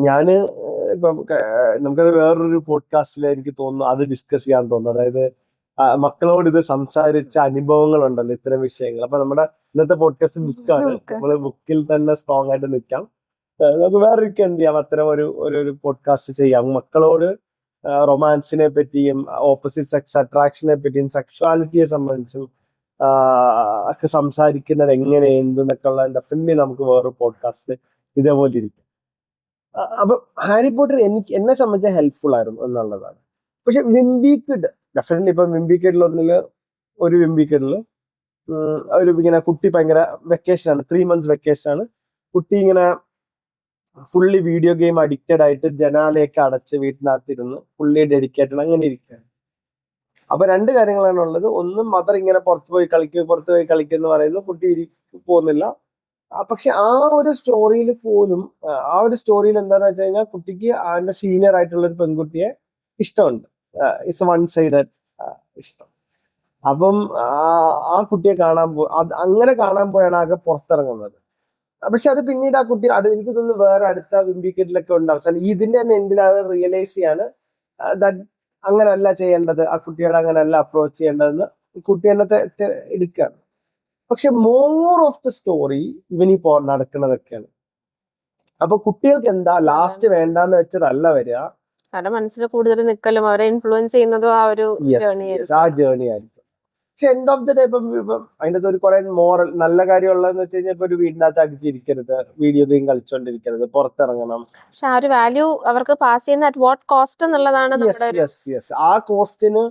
ഞാന് ഇപ്പം നമുക്കത് വേറൊരു പോഡ്കാസ്റ്റിൽ എനിക്ക് തോന്നുന്നു അത് ഡിസ്കസ് ചെയ്യാൻ തോന്നുന്നു. അതായത് മക്കളോട് ഇത് സംസാരിച്ച അനുഭവങ്ങൾ ഉണ്ടല്ലോ ഇത്തരം വിഷയങ്ങൾ. അപ്പൊ നമ്മുടെ ഇന്നത്തെ പോഡ്കാസ്റ്റ് ബുക്കാണ്. നമ്മള് ബുക്കിൽ തന്നെ സ്ട്രോങ് ആയിട്ട് നിൽക്കാം. നമുക്ക് വേറൊരിക്കൽ എന്ത് ചെയ്യാം, അത്തരം ഒരു പോഡ്കാസ്റ്റ് ചെയ്യാം. മക്കളോട് റൊമാൻസിനെ പറ്റിയും ഓപ്പോസിറ്റ് സെക്സ് അട്രാക്ഷനെ പറ്റിയും സെക്ഷുവാലിറ്റിയെ സംബന്ധിച്ചും ഒക്കെ സംസാരിക്കുന്നത് എങ്ങനെ എന്തെന്നൊക്കെ ഉള്ള ഡെഫിനറ്റ്ലി നമുക്ക് വേറൊരു പോഡ്കാസ്റ്റ് ഇതേപോലെ ഇരിക്കും. അപ്പൊ ഹാരി പോട്ടർ എന്നെ സംബന്ധിച്ച ഹെൽപ്ഫുൾ ആയിരുന്നു എന്നുള്ളതാണ്. പക്ഷെ വിംബിക്കിഡ് ഡെഫിനറ്റ്ലി ഇപ്പൊ വിംബിക്കിഡിൽ ഒരു വിംബിക്കിഡില് ഒരു ഇങ്ങനെ കുട്ടി ഭയങ്കര വെക്കേഷനാണ്, 3 months വെക്കേഷനാണ്. കുട്ടി ഇങ്ങനെ ഫുള്ളി വീഡിയോ ഗെയിം അഡിക്റ്റഡ് ആയിട്ട് ജനാലയൊക്കെ അടച്ച് വീട്ടിനകത്തിരുന്ന് ഫുള്ളി ഡെഡിക്കേറ്റഡ് അങ്ങനെ ഇരിക്കുകയാണ്. അപ്പൊ 2 കാര്യങ്ങളാണ് ഉള്ളത്. ഒന്ന്, മദർ ഇങ്ങനെ പുറത്തു പോയി കളിക്കുക എന്ന് പറയുന്നു, കുട്ടി പോകുന്നില്ല. പക്ഷെ ആ ഒരു സ്റ്റോറിയിൽ പോലും ആ ഒരു സ്റ്റോറിയിൽ എന്താന്ന് വെച്ച് കഴിഞ്ഞാൽ കുട്ടിക്ക് അവന്റെ സീനിയർ ആയിട്ടുള്ള ഒരു പെൺകുട്ടിയെ ഇഷ്ടമുണ്ട്. ഇറ്റ്സ് വൺ സൈഡഡ് ഇഷ്ടം. അപ്പം ആ കുട്ടിയെ അങ്ങനെ കാണാൻ പോയാണ് ആകെ പുറത്തിറങ്ങുന്നത്. പക്ഷെ അത് പിന്നീട് ആ കുട്ടി എനിക്ക് തോന്നുന്നു വേറെ അടുത്ത വിംബിക്കറ്റിലൊക്കെ ഉണ്ട് അവസാനം ഇതിന്റെ തന്നെ എൻഡിൽ അവർ റിയലൈസ് ചെയ്യാണ് അങ്ങനല്ല ചെയ്യേണ്ടത്, ആ കുട്ടിയോട് അങ്ങനല്ല അപ്രോച്ച് ചെയ്യേണ്ടതെന്ന് കുട്ടി തന്നെ എടുക്കുകയാണ്. പക്ഷെ മോർ ഓഫ് ദ സ്റ്റോറി ഇവനീ നടക്കുന്നതൊക്കെയാണ്. അപ്പൊ കുട്ടികൾക്ക് എന്താ ലാസ്റ്റ് വേണ്ടാന്ന് വെച്ചതല്ല വരിക, അവരുടെ മനസ്സിൽ കൂടുതൽ നിൽക്കലും അവരെ ഇൻഫ്ലുവൻസ് ചെയ്യുന്നതും ആ ഒരു ജേർണി ആയിരിക്കും. പക്ഷെ എൻഡ് ഓഫ് ദ ഡേ ഇപ്പം അതിൻ്റെ ഒരു കുറെ മോറൽ നല്ല കാര്യമുള്ളതെന്ന് വെച്ച് കഴിഞ്ഞാൽ ഇപ്പൊ ഒരു വീടിനകത്ത് അടിച്ചിരിക്കരുത്, വീഡിയോ ഗെയിം കളിച്ചോണ്ടിരിക്കരുത്, പുറത്തിറങ്ങണം. പക്ഷെ ആ ഒരു വാല്യൂ അവർക്ക് പാസ് ചെയ്യുന്ന അറ്റ് വാട്ട് കോസ്റ്റ് എന്നുള്ളതാണ്. ആ കോസ്റ്റിന്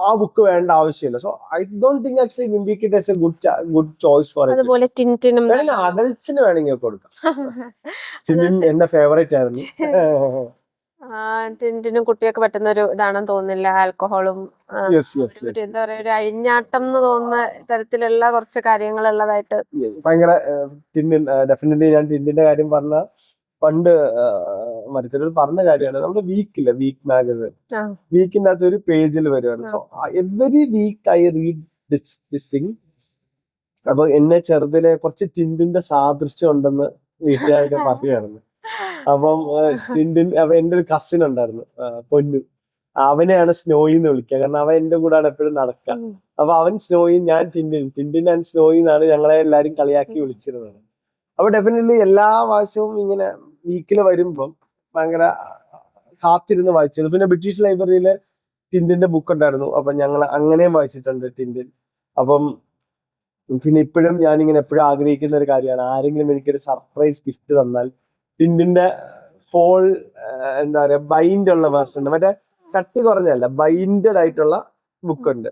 ആ ബുക്ക് വേണ്ട ആവശ്യമില്ല. So I don't think actually wimpy kid is a good choice for it. അതുപോലെ ടിൻറ്റിനും അഡൽട്സിന് വേണമെങ്കിൽ കൊടുക്കാം. ടിൻറ്റിൻ എന്റെ ഫേവറേറ്റ് ആയിരുന്നു. ടിൻറ്റിനും കുട്ടിയൊക്കെ പറ്റുന്ന ഒരു ഇതാണെന്ന് തോന്നുന്നില്ല. ആൽക്കഹോളും എന്താ പറയാ ഒരു അഴിഞ്ഞാട്ടം എന്ന് തോന്നുന്ന തരത്തിലുള്ള കുറച്ച് കാര്യങ്ങൾ ഉള്ളതായിട്ട് ഭയങ്കര ടിൻറ്റിൻ. ഡെഫിനറ്റ്ലി ഞാൻ ടിൻറ്റിന്റെ കാര്യം പറഞ്ഞ പണ്ട് മറ്റൊരു പറഞ്ഞ കാര്യമാണ്. നമ്മുടെ വീക്ക് മാഗസിൻ വീക്കിന്റെ അകത്ത് ഒരു പേജിൽ വരുവാണ്. So every week I read this thing. അപ്പൊ എന്നെ ചെറുതിലെ കുറച്ച് ടിൻറ്റിന്റെ സാദൃശ്യം ഉണ്ടെന്ന് വീട്ടുകാരൊക്കെ പറയുമായിരുന്നു. അപ്പം ടിൻറ്റിൻ എന്റെ ഒരു കസിൻ ഉണ്ടായിരുന്നു, പൊന്നു. അവനെയാണ് സ്നോയി എന്ന് വിളിക്കുക, കാരണം അവൻ എന്റെ കൂടെയാണ് എപ്പോഴും നടക്കുക. അപ്പൊ അവൻ സ്നോയി, ഞാൻ ടിൻറ്റിൻ ആൻഡ് സ്നോയി എന്നാണ് ഞങ്ങളെ എല്ലാരും കളിയാക്കി വിളിച്ചിരുന്നത്. അപ്പൊ ഡെഫിനറ്റ്ലി എല്ലാ പ്രാവശ്യവും ഇങ്ങനെ വീക്കിൽ വരുമ്പം ഭയങ്കര കാത്തിരുന്ന് വായിച്ചത്. പിന്നെ ബ്രിട്ടീഷ് ലൈബ്രറിയില് ടിൻറ്റിന്റെ ബുക്ക് ഉണ്ടായിരുന്നു, അപ്പൊ ഞങ്ങൾ അങ്ങനെയും വായിച്ചിട്ടുണ്ട് ടിൻറ്റിൻ. അപ്പം പിന്നെ ഇപ്പോഴും ഞാനിങ്ങനെ എപ്പോഴും ആഗ്രഹിക്കുന്ന ഒരു കാര്യമാണ്, ആരെങ്കിലും എനിക്കൊരു സർപ്രൈസ് ഗിഫ്റ്റ് തന്നാൽ ടിൻറ്റിന്റെ ഹോൾ എന്താ പറയാ ബൈൻഡ് ഉള്ള വേർഷൻ ഉണ്ട്, മറ്റേ കട്ടി കുറഞ്ഞല്ല ബൈൻഡഡ് ആയിട്ടുള്ള ബുക്ക് ഉണ്ട്.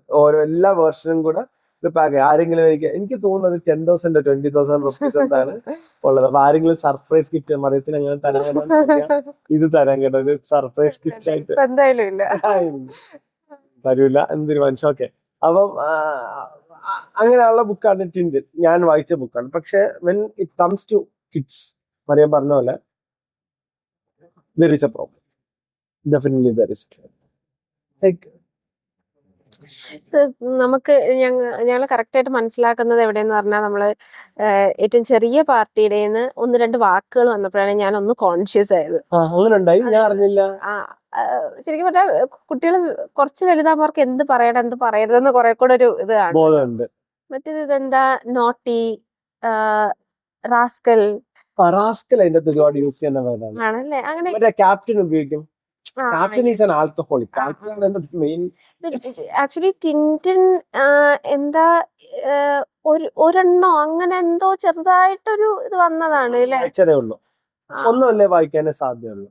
എല്ലാ വേർഷനും കൂടെ പാക്ക്. ആരെങ്കിലും എനിക്ക് തോന്നുന്നത് 10,000 or 20,000 rupees എന്താണ് ഉള്ളത്. അപ്പൊ ആരെങ്കിലും സർപ്രൈസ് ഗിഫ്റ്റ് മറിയത്തിന് അങ്ങനെ തരാൻ ഇത് തരാൻ കേട്ടോ, ഇത് സർപ്രൈസ് ഗിഫ്റ്റ് ആയിട്ട് തരൂല എന്തൊരു മനുഷ്യ. ഓക്കെ, അപ്പം അങ്ങനെയുള്ള ബുക്കാണ് ടിൻറ്റിൻ, ഞാൻ വായിച്ച ബുക്കാണ്. പക്ഷെ when it comes to kids, Mariam പറഞ്ഞ പോലെ there is a problem. Definitely there is. Like നമുക്ക് ഞങ്ങൾ കറക്റ്റായിട്ട് മനസ്സിലാക്കുന്നത് എവിടെയെന്ന് പറഞ്ഞാൽ നമ്മള് ഏറ്റവും ചെറിയ പാർട്ടിയുടെ 1-2 വാക്കുകൾ വന്നപ്പോഴാണ് ഞാൻ ഒന്ന് കോൺഷ്യസ് ആയത്. അങ്ങനെ ഉണ്ടായി, ഞാൻ അറിഞ്ഞില്ല. ശരിക്കും പറഞ്ഞാൽ കുട്ടികൾ കുറച്ച് വലുതാകുമ്പോൾ അവർക്ക് എന്ത് പറയണം എന്ത് പറയരുതെന്ന് കുറെ കൂടെ ഒരു ഇത് കാണും. ബോധമുണ്ട്. മറ്റേത് ഇതെന്താ നോട്ടി, റാസ്കൽ റാസ്കൽ അതിന്റെ അകത്ത് ഒരുപാട് യൂസ് ചെയ്യുന്ന വേർഡാണ്. ആണല്ലേ? അങ്ങനെ മറ്റേ ക്യാപ്റ്റൻ ഉപയോഗിക്കും. ആ captain is yes. An alcoholic. ആ, ആ. ആൽക്കഹോൾ എന്നത് മെയിൻ. ആക്ച്വലി ടിൻറ്റിൻ എന്താ ഒരെണ്ണോ അങ്ങനെ എന്തോ ചെറുതായിട്ടൊരു ഇത് വന്നതാണ് അല്ലേ? വായിച്ചതേ ഉള്ളൂ. ആ, ഒന്നുമല്ലേ വായിക്കാനേ സാധ്യതയുള്ളൂ.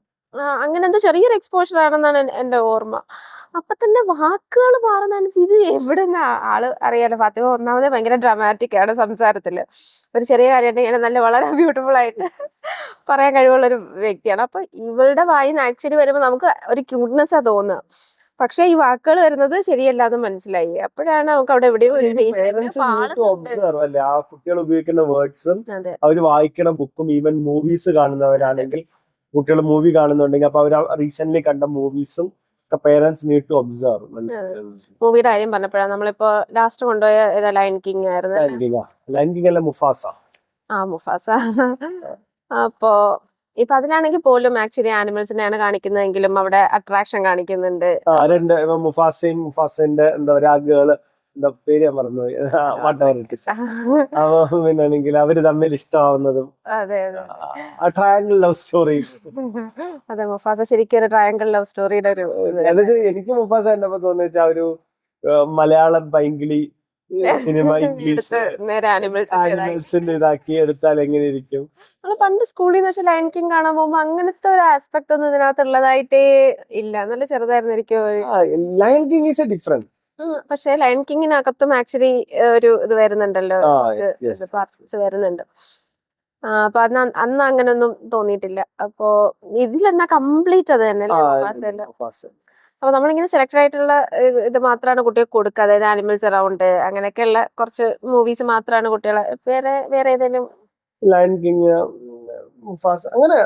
അങ്ങനെ എന്തോ ചെറിയൊരു എക്സ്പോഷർ ആണെന്നാണ് എന്റെ ഓർമ്മ. അപ്പൊ തന്നെ വാക്കുകൾ മാറുന്നതാണ്. ഇത് എവിടുന്ന ആള് അറിയാലോ, ഫാത്തിമ ഒന്നാമതേ ഭയങ്കര ഡ്രാമാറ്റിക് ആണ് സംസാരത്തില്. ഒരു ചെറിയ കാര്യമായിട്ട് ഇങ്ങനെ നല്ല വളരെ ബ്യൂട്ടിഫുൾ ആയിട്ട് പറയാൻ കഴിവുള്ള ഒരു വ്യക്തിയാണ്. അപ്പൊ ഇവളുടെ വായിന്ന് ആക്ച്വലി വരുമ്പോ നമുക്ക് ഒരു ക്യൂട്ട്നെസ്സാ തോന്നുക. പക്ഷെ ഈ വാക്കുകൾ വരുന്നത് ശരിയല്ല എന്ന് മനസ്സിലായി. അപ്പോഴാണ് നമുക്ക് അവിടെ എവിടെയോ ഒരു പേരൻസ് ഒബ്സർവ് അല്ലേ ആ കുട്ടികൾ ഉപയോഗിക്കുന്ന വേർഡ്സും അതെ അവര് വായിക്കണ ബുക്കും. ഈവൻ മൂവീസ് കാണുന്നവരാണെങ്കിൽ കുട്ടികൾ മൂവി കാണുന്നുണ്ടെങ്കിൽ അപ്പൊ അവർ റീസെന്റ് കണ്ട മൂവീസും പേരൻസ് നീഡ് ടു ഒബ്സർവ്. മൂവിയുടെ കാര്യം പറഞ്ഞപ്പോഴാണ് നമ്മളിപ്പോ ലാസ്റ്റ് കൊണ്ടുപോയ ഏതാ ലയൺ കിങ് ആയിരുന്നു അല്ലേ? ലയൺ കിങ് അല്ല, മുഫാസ. മുഫാസ. അപ്പോ ഇപ്പൊ അതിലാണെങ്കിൽ പോലും ആക്ച്വലി ആനിമൽസിനെയാണ് കാണിക്കുന്നതെങ്കിലും അവിടെ അട്രാക്ഷൻ കാണിക്കുന്നുണ്ട്. രണ്ട് മുഫാസയും മുഫാസന്റെ എന്താ പറയാ ഗേള്, എന്താ പേര് ഞാൻ മറന്നുപോയി, അപ്പൊ പിന്നാണെങ്കിൽ അവര് തമ്മിൽ ഇഷ്ടമാവുന്നതും അതെ അതെ ട്രയാങ്കിൾ ലവ് സ്റ്റോറി. അതെ, മുഫാസ ശരിക്കും ഒരു ട്രയാങ്കിൾ ലവ് സ്റ്റോറിയുടെ ഒരു അതായത് എനിക്ക് മുഫാസ കണ്ടപ്പോ തോന്നുന്ന വെച്ചാൽ ഒരു മലയാളം പൈങ്കിളി സിനിമ ഇംഗ്ലീഷ് നേരെ ആനിമൽസിന്റെ ഇതാക്കി എടുത്താൽ എങ്ങനെ ഇരിക്കും. നമ്മള് പണ്ട് സ്കൂളിൽ നിന്ന് വെച്ചാൽ ലയൺ കിങ് കാണാൻ പോകുമ്പോ അങ്ങനത്തെ ഒരു ആസ്പെക്ട് ഒന്നും ഇതിനകത്ത് ഉള്ളതായിട്ടേ ഇല്ല. നല്ല ചെറുതായിരുന്നു എനിക്ക്. Lion king is A different. പക്ഷെ ലയൺ കിങ്ങിനകത്തും ആക്ച്വലി ഒരു ഇത് വരുന്നുണ്ടല്ലോ, പാർട്സ് വരുന്നുണ്ട്. അപ്പൊ അന്ന് അങ്ങനൊന്നും തോന്നിയിട്ടില്ല. അപ്പൊ ഇതിലെന്നാ കംപ്ലീറ്റ് അത് തന്നെ അല്ലേ? അപ്പൊ നമ്മളിങ്ങനെ സെലക്ടഡ് ആയിട്ടുള്ള ഇത് മാത്രമാണ് കുട്ടികൾക്ക് കൊടുക്കുക. അതായത് ആനിമൽസ് അറൗണ്ട് അങ്ങനെയൊക്കെയുള്ള കുറച്ച് മൂവീസ് മാത്രമാണ് കുട്ടികളെ. വേറെ ഏതെങ്കിലും ലയൺ കിങ്, മുഫാസ അങ്ങനെ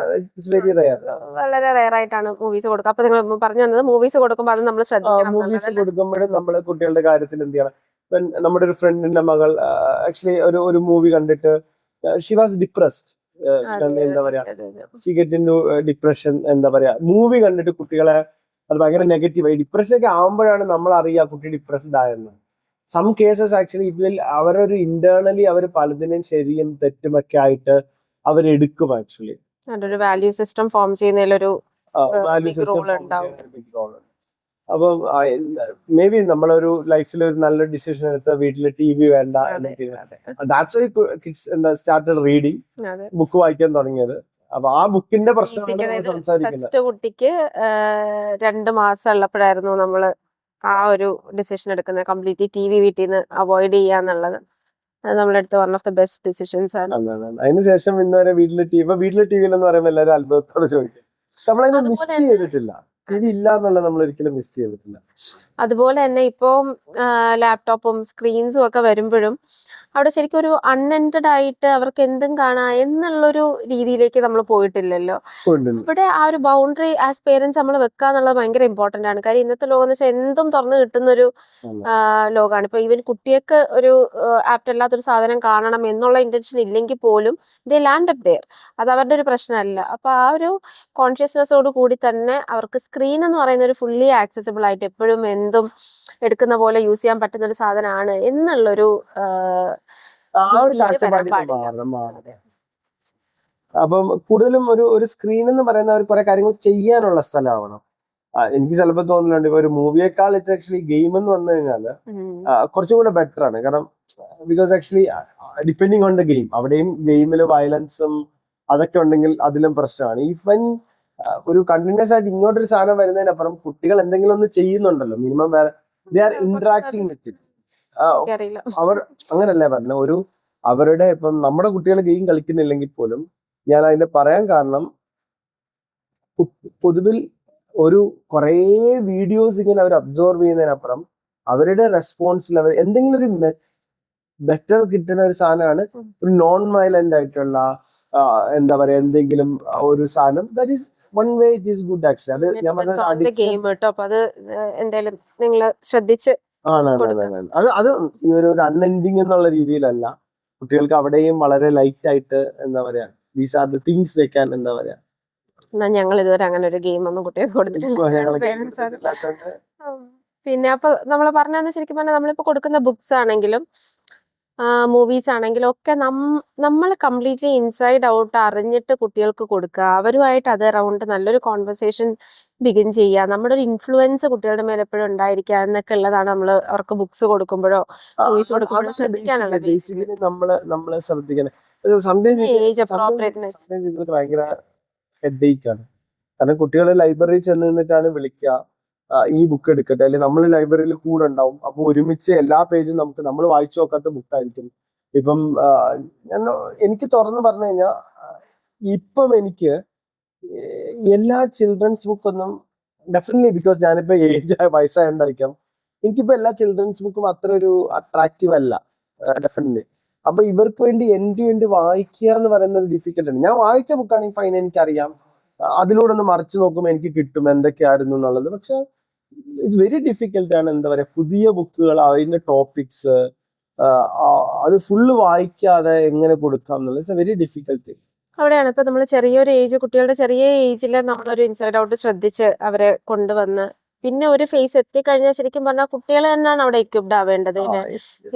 വളരെ റെയർ ആയിട്ടാണ് മൂവീസ് കൊടുക്കുക. അപ്പൊ നിങ്ങൾ പറഞ്ഞു വന്നത് മൂവീസ് കൊടുക്കുമ്പോൾ അത് നമ്മൾ ശ്രദ്ധിക്കണം. മൂവീസ് കൊടുക്കുമ്പോഴും നമ്മള് കുട്ടികളുടെ കാര്യത്തിൽ എന്ത് ചെയ്യണം. നമ്മുടെ ഒരു ഫ്രണ്ടിന്റെ മകൾ ആക്ച്വലി ഒരു മൂവി കണ്ടിട്ട് ഷി വാസ് ഡിപ്രസ്ഡ്. എന്താ പറയാ, she get in to depression. എന്താ പറയാ, മൂവി കണ്ടിട്ട് കുട്ടികളെ അത് ഭയങ്കര നെഗറ്റീവായി. ഡിപ്രഷൻ ഒക്കെ ആവുമ്പോഴാണ് നമ്മൾ അറിയുക കുട്ടി ഡിപ്രസ്ഡ് ആയെന്ന്. സം കേസസ് ആക്ച്വലി ഇതിൽ അവരൊരു ഇന്റേണലി അവർ പലതിനും ശരിയും തെറ്റുമൊക്കെ ആയിട്ട് അവരെടുക്കും. ആക്ച്വലി ഒരു വാല്യൂ സിസ്റ്റം ഫോം ചെയ്യുന്നതിലൊരു വാല്യൂ സിസ്റ്റം. അപ്പം മേ ബി നമ്മളൊരു ലൈഫിൽ ഒരു നല്ല ഡിസിഷൻ എടുത്ത വീട്ടില് TV വേണ്ട, സ്റ്റാർട്ടഡ് റീഡിങ്, ബുക്ക് വായിക്കാൻ തുടങ്ങിയത്. അപ്പൊ ആ ബുക്കിന്റെ പ്രശ്നമാണ് സംസാരിക്കുന്നത്. ഫസ്റ്റ് കുട്ടിക്ക് 2 മാസം ഉള്ളപ്പോഴായിരുന്നു നമ്മള് ആ ഒരു ഡിസിഷൻ എടുക്കുന്നത്, കംപ്ലീറ്റ്ലി TV വീട്ടിൽ നിന്ന് അവോയ്ഡ് ചെയ്യാന്നുള്ളത്. അത് നമ്മളെടുത്ത one of the best decisions ആണ്. അതിനുശേഷം ഇന്നുവരെ വീട്ടില് ടിവിയിൽ എന്ന് പറയുമ്പോൾ എല്ലാവരും അത്ഭുതത്തോടെ ചോദിക്കും. നമ്മളതിനെ മിസ് ചെയ്തിട്ടില്ല. TV ഇല്ല എന്നുള്ളത് നമ്മൾ ഒരിക്കലും മിസ് ചെയ്തിട്ടില്ല. അതുപോലെ തന്നെ ഇപ്പോ ലാപ്ടോപ്പും സ്ക്രീൻസും ഒക്കെ വരുമ്പോഴും അവിടെ ശരിക്കും ഒരു അൺഎൻഡഡ് ആയിട്ട് അവർക്ക് എന്തും കാണാം എന്നുള്ളൊരു രീതിയിലേക്ക് നമ്മൾ പോയിട്ടില്ലല്ലോ. ഇവിടെ ആ ഒരു ബൗണ്ടറി ആസ് പേരൻസ് നമ്മൾ വെക്കുക എന്നുള്ളത് ഭയങ്കര ഇമ്പോർട്ടന്റ് ആണ്. കാര്യം ഇന്നത്തെ ലോകം എന്ന് വെച്ചാൽ എന്തും തുറന്നു കിട്ടുന്ന ഒരു ലോകമാണ്. ഇപ്പൊ ഈവൻ കുട്ടികൾക്ക് ഒരു ആപ്റ്റ് അല്ലാത്തൊരു സാധനം കാണണം എന്നുള്ള ഇന്റൻഷൻ ഇല്ലെങ്കിൽ പോലും ദേ ലാൻഡ് അപ്പ് ദെയർ. അത് അവരുടെ ഒരു പ്രശ്നമല്ല. അപ്പൊ ആ ഒരു കോൺഷ്യസ്നെസ്സോട് കൂടി തന്നെ അവർക്ക് സ്ക്രീൻ എന്ന് പറയുന്ന ഒരു ഫുള്ളി ആക്സസിബിൾ ആയിട്ട് എപ്പോഴും എന്തും എടുക്കുന്ന പോലെ യൂസ് ചെയ്യാൻ പറ്റുന്ന ഒരു സാധനമാണ് എന്നുള്ളൊരു അപ്പം കൂടുതലും ഒരു സ്ക്രീൻ എന്ന് പറയുന്ന ഒരു കുറെ കാര്യങ്ങൾ ചെയ്യാനുള്ള സ്ഥലമാവണം. എനിക്ക് ചിലപ്പോൾ തോന്നുന്നുണ്ട് ഇപ്പൊ ഒരു മൂവിയേക്കാൾ ഇറ്റ്സ് ആക്ച്വലി ഗെയിം എന്ന് വന്നു കഴിഞ്ഞാല് കുറച്ചും കൂടെ ബെറ്റർ ആണ്. കാരണം because actually depending on the game, അവിടെയും ഗെയിമില് വയലൻസും അതൊക്കെ ഉണ്ടെങ്കിൽ അതിലും പ്രശ്നമാണ്. ഈവൻ ഒരു കണ്ടിന്യൂസ് ആയിട്ട് ഇങ്ങോട്ടൊരു സാധനം വരുന്നതിനപ്പുറം കുട്ടികൾ എന്തെങ്കിലും ഒന്ന് ചെയ്യുന്നുണ്ടല്ലോ, minimum they are interacting with it. അവർ അങ്ങനല്ലേ പറഞ്ഞ അവരുടെ ഇപ്പം നമ്മുടെ കുട്ടികൾ ഗെയിം കളിക്കുന്നില്ലെങ്കിൽ പോലും ഞാൻ അതിന്റെ പറയാൻ കാരണം പൊതുവിൽ ഒരു കുറേ വീഡിയോസ് ഇങ്ങനെ അവർ അബ്സോർവ് ചെയ്യുന്നതിനപ്പുറം അവരുടെ റെസ്പോൺസിൽ അവർ എന്തെങ്കിലും ഒരു ബെറ്റർ കിട്ടുന്ന ഒരു സാധനമാണ് ഒരു നോൺ വയലന്റ് ആയിട്ടുള്ള എന്താ പറയാ എന്തെങ്കിലും ഒരു സാധനം. That is one way it is good actually. അത് ഞാൻ അത് ഈ ഒരു അൺഎൻഡിങ് എന്നുള്ള രീതിയിലല്ല, കുട്ടികൾക്ക് അവിടെയും വളരെ ലൈറ്റ് ആയിട്ട് എന്താ പറയാ these are the things they can എന്താ പറയാ എന്നാ ഞങ്ങൾ ഇതുവരെ അങ്ങനെ ഒരു ഗെയിം ഒന്നും കുട്ടികൾക്ക് കൊടുത്തിട്ടില്ല. ഞങ്ങൾ പേരൻസ് ആണ്. ഇല്ലാത്തതുകൊണ്ട് ഉം. പിന്നെ അപ്പൊ നമ്മൾ പറഞ്ഞതെന്ന് ശരിക്കും പറഞ്ഞാൽ നമ്മളിപ്പോ കൊടുക്കുന്ന ബുക്സ് ആണെങ്കിലും മൂവീസ് ആണെങ്കിലും ഒക്കെ നമ്മൾ കംപ്ലീറ്റ്ലി ഇൻസൈഡ് ഔട്ട് അറിഞ്ഞിട്ട് കുട്ടികൾക്ക് കൊടുക്കുക, അവരുമായിട്ട് അത് അറൗണ്ട് നല്ലൊരു കോൺവെർസേഷൻ ബിഗിൻ ചെയ്യുക, നമ്മുടെ ഒരു ഇൻഫ്ലുവൻസ് കുട്ടികളുടെ മേലെ എപ്പോഴും ഉണ്ടായിരിക്കുക എന്നൊക്കെ ഉള്ളതാണ് നമ്മൾ അവർക്ക് ബുക്സ് കൊടുക്കുമ്പോഴോ മൂവീസ് കൊടുക്കുമ്പോഴോ ശ്രദ്ധിക്കാനുള്ള ബേസിക് ബേസിക്കലി നമ്മള് ശ്രദ്ധിക്കണം. Sometimes age appropriateness. ഇത് ഭയങ്കര ഹെഡേക്ക് ആണ്. കാരണം കുട്ടികൾ ലൈബ്രറിയിൽ ചെന്ന് നിന്നിട്ടാണ് വിളിക്കുക, ഈ ബുക്ക് എടുക്കട്ടെ, അല്ലെങ്കിൽ നമ്മൾ ലൈബ്രറിയിൽ കൂടെ ഉണ്ടാവും. അപ്പൊ ഒരുമിച്ച് എല്ലാ പേജും നമ്മൾ വായിച്ചു നോക്കാത്ത ബുക്കായിരിക്കും. ഇപ്പം ഞാൻ എനിക്ക് തുറന്നു പറഞ്ഞു കഴിഞ്ഞാൽ ഇപ്പം എനിക്ക് എല്ലാ ചിൽഡ്രൻസ് ബുക്കൊന്നും ഡെഫിനറ്റ്ലി, ബിക്കോസ് ഞാനിപ്പോ വയസ്സായോണ്ടായിരിക്കാം, എനിക്കിപ്പോ എല്ലാ ചിൽഡ്രൻസ് ബുക്കും അത്ര ഒരു അട്രാക്റ്റീവ് അല്ല ഡെഫിനറ്റ്ലി. അപ്പൊ ഇവർക്ക് വേണ്ടി എൻഡ് വായിക്കുക എന്ന് പറയുന്നത് ഡിഫിക്കൽട്ട് ആണ്. ഞാൻ വായിച്ച ബുക്കാണെങ്കിൽ ഫൈൻ, എനിക്കറിയാം, അതിലൂടെ ഒന്ന് മറിച്ച് നോക്കുമ്പോൾ എനിക്ക് കിട്ടും എന്തൊക്കെയായിരുന്നു എന്നുള്ളത്. പക്ഷെ ഇറ്റ്സ് വെരി ഡിഫിക്കൽട്ട് ആണ്. എന്താ പറയാ, പുതിയ ബുക്കുകൾ, അതിന്റെ ടോപ്പിക്സ് അത് ഫുള്ള് വായിക്കാതെ എങ്ങനെ കൊടുക്കാം എന്നുള്ളത് it's A very difficult thing. അവിടെയാണ് ഇപ്പൊ നമ്മൾ ചെറിയൊരു ഏജ്, കുട്ടികളുടെ ചെറിയ ഏജിൽ നമ്മളൊരു ഇൻസൈഡ് ഔട്ട് ശ്രദ്ധിച്ച് അവരെ കൊണ്ടുവന്ന് പിന്നെ ഒരു ഫേസ് എത്തിക്കഴിഞ്ഞാൽ ശരിക്കും പറഞ്ഞാൽ കുട്ടികൾ തന്നെയാണ് അവിടെ എക്യുപ്ഡ് ആവേണ്ടത്.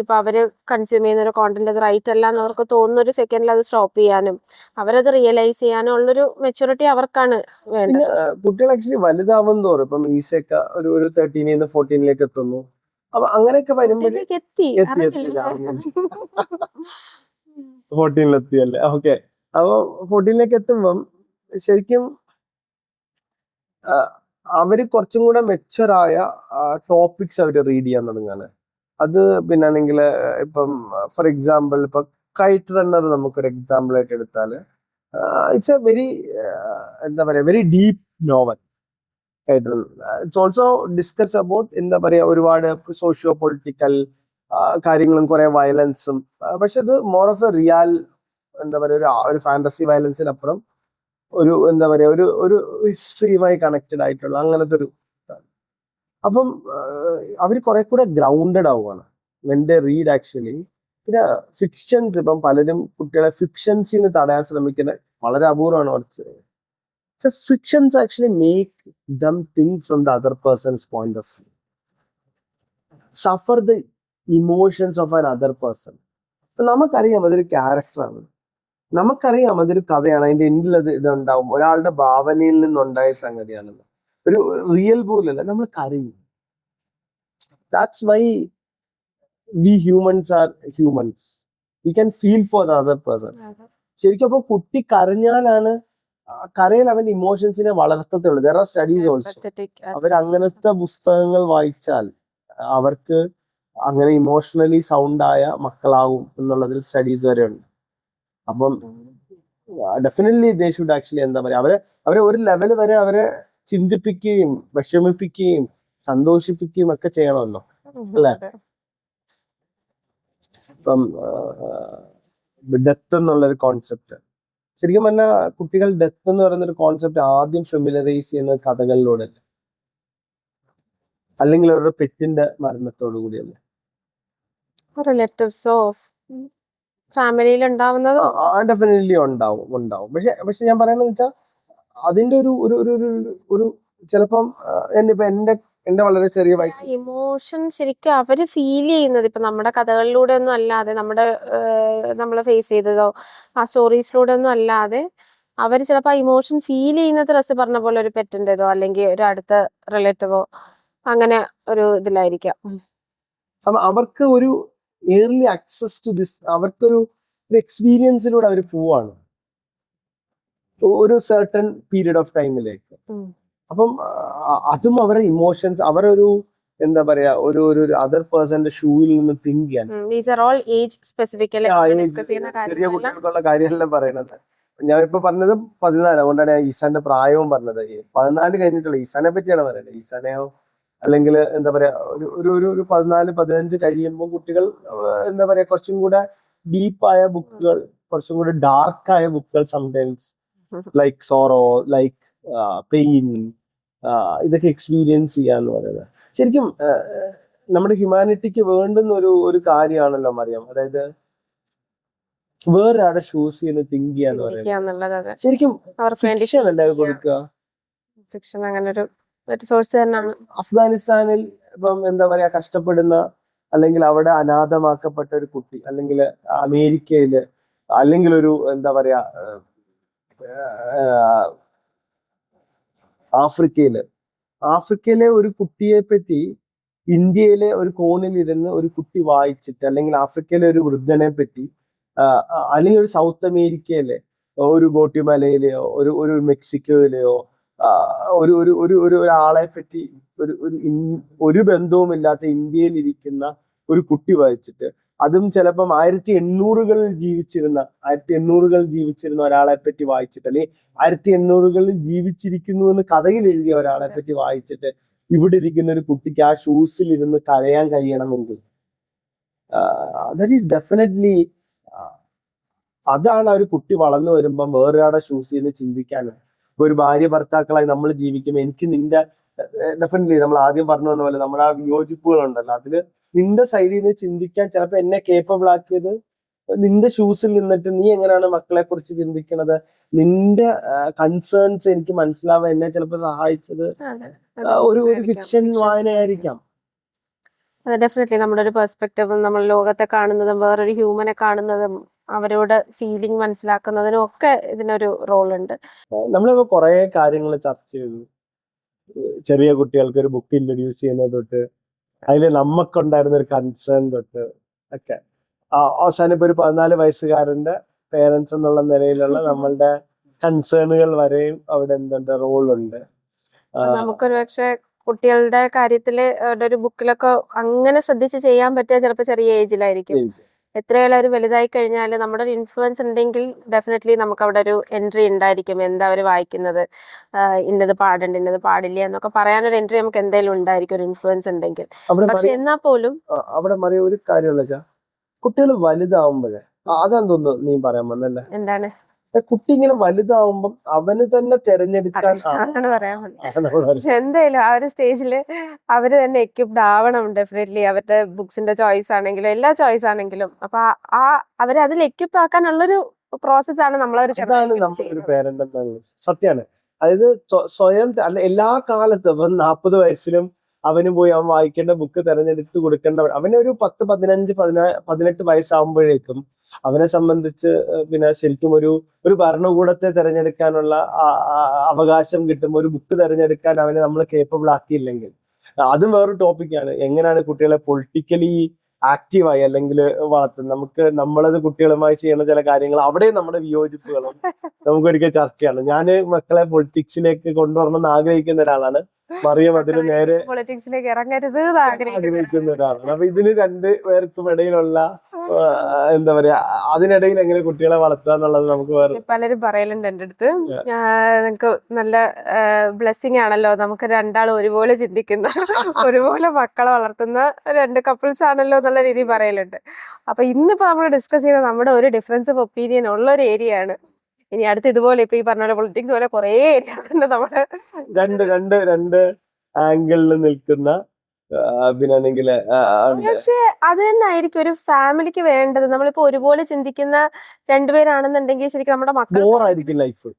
ഇപ്പൊ അവര് കൺസ്യൂം ചെയ്യുന്ന ഒരു കോണ്ടന്റ് അത് റൈറ്റ് അല്ല എന്ന് അവർക്ക് തോന്നുന്ന ഒരു സെക്കൻഡിൽ അത് സ്റ്റോപ്പ് ചെയ്യാനും അവരത് റിയലൈസ് ചെയ്യാനും ഉള്ളൊരു മെച്ചൂരിറ്റി അവർക്കാണ് വേണ്ടത്. കുട്ടികൾ ആക്ച്വലി വലുതാവും തോറും ഇപ്പം ഈസയൊക്കെ ഒരു 13 14 എത്തുന്നു. അപ്പൊ അങ്ങനെയൊക്കെ വരുമ്പോഴേ എത്തി 14 ഓക്കെ. അപ്പൊ 14 എത്തുമ്പം ശരിക്കും അവര് കുറച്ചും കൂടെ മെച്ചറായ ടോപ്പിക്സ് അവർ റീഡ് ചെയ്യാൻ തുടങ്ങാണ്. അത് പിന്നാണെങ്കിൽ ഇപ്പം ഫോർ എക്സാമ്പിൾ ഇപ്പൊ കൈറ്റ് റണ്ണർ നമുക്കൊരു എക്സാമ്പിൾ ആയിട്ട് എടുത്താൽ ഇറ്റ്സ് എ വെരി എന്താ പറയാ very deep novel. It's also discuss about എന്താ പറയാ ഒരുപാട് സോഷ്യോ പൊളിറ്റിക്കൽ കാര്യങ്ങളും കുറെ വയലൻസും. പക്ഷെ ഇത് മോർ ഓഫ് എ റിയൽ എന്താ പറയാ ഒരു ഫാന്റസി വയലൻസിനപ്പുറം ഒരു എന്താ പറയാ ഒരു ഹിസ്റ്ററിയുമായി കണക്റ്റഡ് ആയിട്ടുള്ള അങ്ങനത്തെ ഒരു ഇതാണ്. അപ്പം അവർ കുറെ കൂടെ ഗ്രൗണ്ടഡ് ആവുകയാണ് വെൻ ദേ റീഡ് ആക്ച്വലി. പിന്നെ ഫിക്ഷൻസ്, ഇപ്പം പലരും കുട്ടികളെ ഫിക്ഷൻസിന് തടയാൻ ശ്രമിക്കുന്നത് വളരെ അപൂർവമാണ്. കുറച്ച് fictions actually make them think from the other persons point of view, suffer the emotions of an other person. നമുക്കറിയാം അതൊരു ക്യാരക്ടറാണ്, നമുക്കറിയാം അതൊരു കഥയാണ്, അതിന്റെ എൻഡിൽ ഇതുണ്ടാവും, ഒരാളുടെ ഭാവനയിൽ നിന്നുണ്ടായ സംഗതിയാണെന്ന്. ഒരു റിയൽ പോലല്ല, നമ്മൾ കരയും. That's why we humans are humans, we can feel for the other person. ശരിക്കും അപ്പൊ കുട്ടി കരഞ്ഞാലാണ് കരയിൽ അവന്റെ ഇമോഷൻസിനെ വളർത്തത്തുള്ളൂ. There are studies also. അവർ അങ്ങനത്തെ പുസ്തകങ്ങൾ വായിച്ചാൽ അവർക്ക് അങ്ങനെ ഇമോഷണലി സൗണ്ട് ആയ മക്കളാവും എന്നുള്ളതിൽ സ്റ്റഡീസ് വരെ ഉണ്ട്. അപ്പം ഡെഫിനറ്റ്ലി ദേ ഷുഡ് ആക്ച്വലി എന്താ പറയാ അവരെ ഒരു ലെവൽ വരെ അവരെ ചിന്തിപ്പിക്കുകയും വിഷമിപ്പിക്കുകയും സന്തോഷിപ്പിക്കുകയും ഒക്കെ ചെയ്യണമല്ലോ, അല്ലെ? ഇപ്പം ഡെത്ത് എന്നുള്ളൊരു കോൺസെപ്റ്റ്, ശരിക്കും പറഞ്ഞാൽ കുട്ടികൾ ഡെത്ത് എന്ന് പറയുന്ന ഒരു കോൺസെപ്റ്റ് ആദ്യം ഫെമിലറൈസ് ചെയ്യുന്നത് കഥകളിലൂടെ അല്ലേ, അല്ലെങ്കിൽ അവരുടെ പെറ്റിന്റെ മരണത്തോടു കൂടിയല്ലേ. റിലേറ്റീവ്സോ ഫാമിലിയിൽ ഉണ്ടാവുന്നത് ഡെഫിനറ്റ്ലി ഉണ്ടാവും. പക്ഷെ ഞാൻ പറയുന്നത് വെച്ചാൽ അതിന്റെ ഒരു ഒരു ഒരു ഒരു- ഒരു ചിലപ്പം ഇപ്പൊ എന്റെ വളരെ ചെറിയ വയസ്സ് ഇമോഷൻ ശരിക്കും അവര് ഫീൽ ചെയ്യുന്നത് ഇപ്പൊ നമ്മുടെ കഥകളിലൂടെ ഒന്നും അല്ലാതെ നമ്മള് ഫേസ് ചെയ്തതോ ആ സ്റ്റോറീസിലൂടെ ഒന്നും അല്ലാതെ അവര് ചിലപ്പോ ആ ഇമോഷൻ ഫീൽ ചെയ്യുന്നത് റസ് പറഞ്ഞ പോലെ ഒരു പെറ്റിൻ്റെതോ അല്ലെങ്കിൽ ഒരു അടുത്ത റിലേറ്റീവോ അങ്ങനെ ഒരു ഇതിലായിരിക്കാം. അപ്പൊ അവർക്ക് ഒരു ഏർലി ആക്സസ് ടു ദിസ്, അവർക്കൊരു എക്സ്പീരിയൻസിലൂടെ അവർ പോവാണ് ഒരു സർട്ടൺ പീരീഡ് ഓഫ് ടൈമിലേക്ക്. അപ്പം അതും അവരുടെ ഇമോഷൻസ്, അവരൊരു എന്താ പറയാ ഒരു ഒരു അതർ പേഴ്സന്റെ ഷൂവിൽ നിന്ന് തിങ്ക് ചെയ്യാൻ. ചെറിയ കുട്ടികൾക്കുള്ള കാര്യമല്ല പറയണത്. ഞാനിപ്പോ പറഞ്ഞത് 14, അതുകൊണ്ടാണ് ഞാൻ ഈസാന്റെ പ്രായവും പറഞ്ഞത്. 14 കഴിഞ്ഞിട്ടുള്ള ഈസാനെ പറ്റിയാണ് പറയുന്നത്. ഈസാനെയോ അല്ലെങ്കിൽ എന്താ പറയാ ഒരു 14 15 കഴിയുമ്പോൾ കുട്ടികൾ എന്താ പറയാ കുറച്ചും കൂടെ ഡീപ്പായ ബുക്കുകൾ, കുറച്ചും കൂടെ ഡാർക്കായ ബുക്കുകൾ, sometimes like sorrow, like pain, ഇതൊക്കെ എക്സ്പീരിയൻസ് ചെയ്യാന്ന് പറയുന്നത് ശരിക്കും നമ്മുടെ ഹ്യൂമാനിറ്റിക്ക് വേണ്ടുന്ന ഒരു കാര്യമാണല്ലോ മറിയം. അതായത് വേറൊരാളുടെ ഷൂസ് ചെയ്യുന്ന തിങ്ക് ചെയ്യാന്ന് പറയുന്നത് ചിന്തിക്കുക എന്നുള്ളത്. അതെ, ശരിക്കും അവർക്ക് വേണ്ടി ഫിക്ഷൻ അല്ലേ അത് കൊടുക്കുക. ഫിക്ഷൻ അങ്ങനെ ഒരു സോഴ്സ് തന്നെയാണ്. അഫ്ഗാനിസ്ഥാനിൽ ഇപ്പം എന്താ പറയാ കഷ്ടപ്പെടുന്ന അല്ലെങ്കിൽ അവിടെ അനാഥമാക്കപ്പെട്ട ഒരു കുട്ടി, അല്ലെങ്കിൽ അമേരിക്കയില്, അല്ലെങ്കിൽ ഒരു എന്താ പറയാ ആഫ്രിക്കയിലെ ഒരു കുട്ടിയെ പറ്റി ഇന്ത്യയിലെ ഒരു കോണിൽ ഇരുന്ന് ഒരു കുട്ടി വായിച്ചിട്ട്, അല്ലെങ്കിൽ ആഫ്രിക്കയിലെ ഒരു വൃദ്ധനെ പറ്റി അല്ലെങ്കിൽ ഒരു സൗത്ത് അമേരിക്കയിലെ ഒരു ഗോട്ടിമലയിലെയോ ഒരു മെക്സിക്കോയിലെയോ ഒരു ഒരു ഒരു ഒരു ഒരാളെ പറ്റി ഒരു ബന്ധവുമില്ലാത്ത ഇന്ത്യയിൽ ഇരിക്കുന്ന ഒരു കുട്ടി വായിച്ചിട്ട്, അതും ചിലപ്പം 1800-കളിൽ ജീവിച്ചിരുന്ന ഒരാളെ പറ്റി വായിച്ചിട്ട്, അല്ലെങ്കിൽ 1800-കളിൽ ജീവിച്ചിരിക്കുന്നു എന്ന് കഥയിൽ എഴുതിയ ഒരാളെ പറ്റി വായിച്ചിട്ട് ഇവിടെ ഇരിക്കുന്ന ഒരു കുട്ടിക്ക് ആ ഷൂസിൽ ഇരുന്ന് കരയാൻ കഴിയണമെങ്കിൽ ദാറ്റ് ഈസ് ഡെഫിനറ്റ്ലി, അതാണ് ആ ഒരു കുട്ടി വളർന്നു വരുമ്പം വേറൊരാളുടെ ഷൂസിൽ നിന്ന് ചിന്തിക്കാനും. ഇപ്പൊ ഒരു ഭാര്യ ഭർത്താക്കളായി നമ്മൾ ജീവിക്കുമ്പോൾ എനിക്ക് നിന്റെ ഡെഫിനറ്റ്ലി നമ്മൾ ആദ്യം പറഞ്ഞു വന്ന പോലെ നമ്മുടെ ആ വിയോജിപ്പുകളുണ്ടല്ലോ, അതില് നിന്റെ സൈഡിൽ നിന്ന് ചിന്തിക്കാൻ ചിലപ്പോ എന്നെ കേപ്പബിൾ ആക്കിയത് നിന്റെ ഷൂസിൽ നിന്നിട്ട് നീ എങ്ങനെയാണ് മക്കളെ കുറിച്ച് ചിന്തിക്കണത്, നിന്റെ കൺസേൺസ് എനിക്ക് മനസ്സിലാവാൻ എന്നെ ചിലപ്പോൾ സഹായിച്ചത് ഒരു ഫിക്ഷൻ വായനയായിരിക്കാം. അതെ, ഡെഫിനറ്റ്ലി നമ്മുടെ ഒരു പെർസ്പെക്റ്റീവും നമ്മൾ ലോകത്തെ കാണുന്നതും വേറൊരു ഹ്യൂമനെ കാണുന്നതും അവരോട് ഫീലിംഗ് മനസ്സിലാക്കുന്നതിനും ഒക്കെ ഇതിനൊരു റോൾ ഉണ്ട്. നമ്മളിപ്പോ കുറെ കാര്യങ്ങൾ ചർച്ച ചെയ്തു. ചെറിയ കുട്ടികൾക്ക് ഒരു ബുക്ക് ഇൻട്രൊഡ്യൂസ് ചെയ്യുന്നത് തൊട്ട്, അതിൽ നമുക്കുണ്ടായിരുന്ന ഒരു കൺസേൺ തൊട്ട് ഒക്കെ, അവസാനം ഇപ്പൊ ഒരു 14 വയസ്സുകാരന്റെ പേരൻസ് എന്നുള്ള നിലയിലുള്ള നമ്മളുടെ കൺസേണുകൾ വരെയും അവിടെ എന്തുണ്ട് റോളുണ്ട്. നമുക്കൊരു പക്ഷെ കുട്ടികളുടെ കാര്യത്തില് ഒരു ബുക്കിലൊക്കെ അങ്ങനെ ശ്രദ്ധിച്ച് ചെയ്യാൻ പറ്റുക ചിലപ്പോൾ ചെറിയ ഏജിലായിരിക്കും. എത്രയായാലും അവർ വലുതായി കഴിഞ്ഞാൽ നമ്മുടെ ഒരു ഇൻഫ്ലുവൻസ് ഉണ്ടെങ്കിൽ ഡെഫിനറ്റ്ലി നമുക്ക് അവിടെ ഒരു എൻട്രി ഉണ്ടായിരിക്കും. എന്താ അവർ വായിക്കുന്നത്, ഇന്നത് പാടുണ്ട് ഇന്നത് പാടില്ല എന്നൊക്കെ പറയാനൊരു എൻട്രി നമുക്ക് എന്തായാലും ഉണ്ടായിരിക്കും, ഒരു ഇൻഫ്ലുവൻസ് ഉണ്ടെങ്കിൽ. പക്ഷെ എന്നാ പോലും അവിടെ ഒരു കാര്യമുള്ള കുട്ടികൾ വലുതാവുമ്പോഴേ, അതാന്ന് തോന്നുന്നു നീ പറയാൻ വന്നല്ലേ, എന്താണ് കുട്ടി ഇങ്ങനെ വലുതാവുമ്പം അവന് തന്നെ തെരഞ്ഞെടുക്കാൻ, അതാണ് പറയാൻ വന്നത്. പക്ഷെ എന്തായാലും ആ ഒരു സ്റ്റേജില് അവര് തന്നെ എക്യുപ്ഡ് ആവണം ഡെഫിനറ്റ്ലി, അവരുടെ ബുക്സിന്റെ ചോയ്സ് ആണെങ്കിലും എല്ലാ ചോയ്സ് ആണെങ്കിലും. അപ്പൊ അവരെ അതിൽ എക്യുപ്പ് ആക്കാനുള്ളൊരു പ്രോസസ് ആണ് നമ്മളൊരു പേരന്റ് എന്നുള്ള സത്യമാണ്. അതായത് സ്വയം അല്ല, എല്ലാ കാലത്തും ഇപ്പം 40 വയസ്സിലും അവന് പോയി അവൻ വായിക്കേണ്ട ബുക്ക് തെരഞ്ഞെടുത്ത് കൊടുക്കേണ്ട, അവനൊരു 10, 15, 18 വയസ്സാകുമ്പോഴേക്കും അവനെ സംബന്ധിച്ച് പിന്നെ ശരിക്കും ഒരു ഭരണകൂടത്തെ തെരഞ്ഞെടുക്കാനുള്ള അവകാശം കിട്ടും. ഒരു ബുക്ക് തെരഞ്ഞെടുക്കാൻ അവനെ നമ്മൾ കേപ്പബിൾ ആക്കിയില്ലെങ്കിൽ അതും വേറൊരു ടോപ്പിക്കാണ്. എങ്ങനെയാണ് കുട്ടികളെ പൊളിറ്റിക്കലി ആക്റ്റീവായി അല്ലെങ്കിൽ വളർത്തുന്നത്. നമ്മളത് കുട്ടികളുമായി ചെയ്യുന്ന ചില കാര്യങ്ങൾ അവിടെ നമ്മുടെ വിയോജിപ്പുകളും നമുക്കൊരിക്കൽ ചർച്ചയാണ്. ഞാൻ മക്കളെ പൊളിറ്റിക്സിലേക്ക് കൊണ്ടുവരണം എന്ന് ആഗ്രഹിക്കുന്ന ഒരാളാണ്. മറിയം അതിന് നേരെ പൊളിറ്റിക്സിലേക്ക് ഇറങ്ങരുത് ആഗ്രഹിക്കുന്ന ഒരാളാണ്. അപ്പൊ ഇതിന് രണ്ടുപേർക്കും ഇടയിലുള്ള എന്താ പറയാ, അതിനിടയിൽ എങ്ങനെ കുട്ടികളെ വളർത്തുക എന്നുള്ളത് നമുക്ക് വേറെ പലരും പറയലുണ്ട് എൻ്റെ അടുത്ത്, നിങ്ങക്ക് നല്ല ബ്ലെസ്സിങ് ആണല്ലോ, നമുക്ക് രണ്ടാളും ഒരുപോലെ ചിന്തിക്കുന്ന ഒരുപോലെ മക്കളെ വളർത്തുന്ന 2 കപ്പിൾസ് ആണല്ലോ എന്നുള്ള രീതി പറയലുണ്ട്. അപ്പൊ ഇന്നിപ്പോ നമ്മൾ ഡിസ്കസ് ചെയ്ത നമ്മുടെ ഒരു ഡിഫറൻസ് ഓഫ് ഒപ്പീനിയൻ ഉള്ള ഒരു ഏരിയ ആണ്. ഇനി അടുത്ത് ഇതുപോലെ ഇപ്പൊ ഈ പറഞ്ഞ പോലെ പൊളിറ്റിക്സ് പോലെ കുറെ ഏരിയാസ് ഉണ്ട് നമ്മുടെ രണ്ട് ആംഗിളിൽ നിൽക്കുന്ന. പക്ഷെ അത് തന്നെ ആയിരിക്കും ഒരു ഫാമിലിക്ക് വേണ്ടത്. നമ്മളിപ്പോ ഒരുപോലെ ചിന്തിക്കുന്ന 2 പേരാണെന്നുണ്ടെങ്കിൽ ശരിക്കും നമ്മുടെ മക്കൾ ബോറായിരിക്കും ലൈഫ്.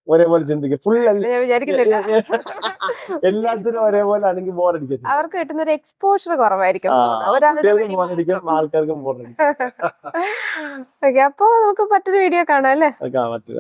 ഒരേപോലെ ചിന്തിക്കും, ഫുൾ ഞാൻ വിചാരിക്കുന്നില്ല എല്ലാത്തിനും ഒരേപോലെ ആണെങ്കിൽ ബോറടിക്കും. അവർക്ക് കിട്ടുന്ന ഒരു എക്സ്പോഷർ കുറവായിരിക്കും. ആൾക്കാർക്കും ബോറടിക്കും. അപ്പൊ നമുക്ക് മറ്റൊരു വീഡിയോ കാണാം അല്ലേ. മറ്റൊരു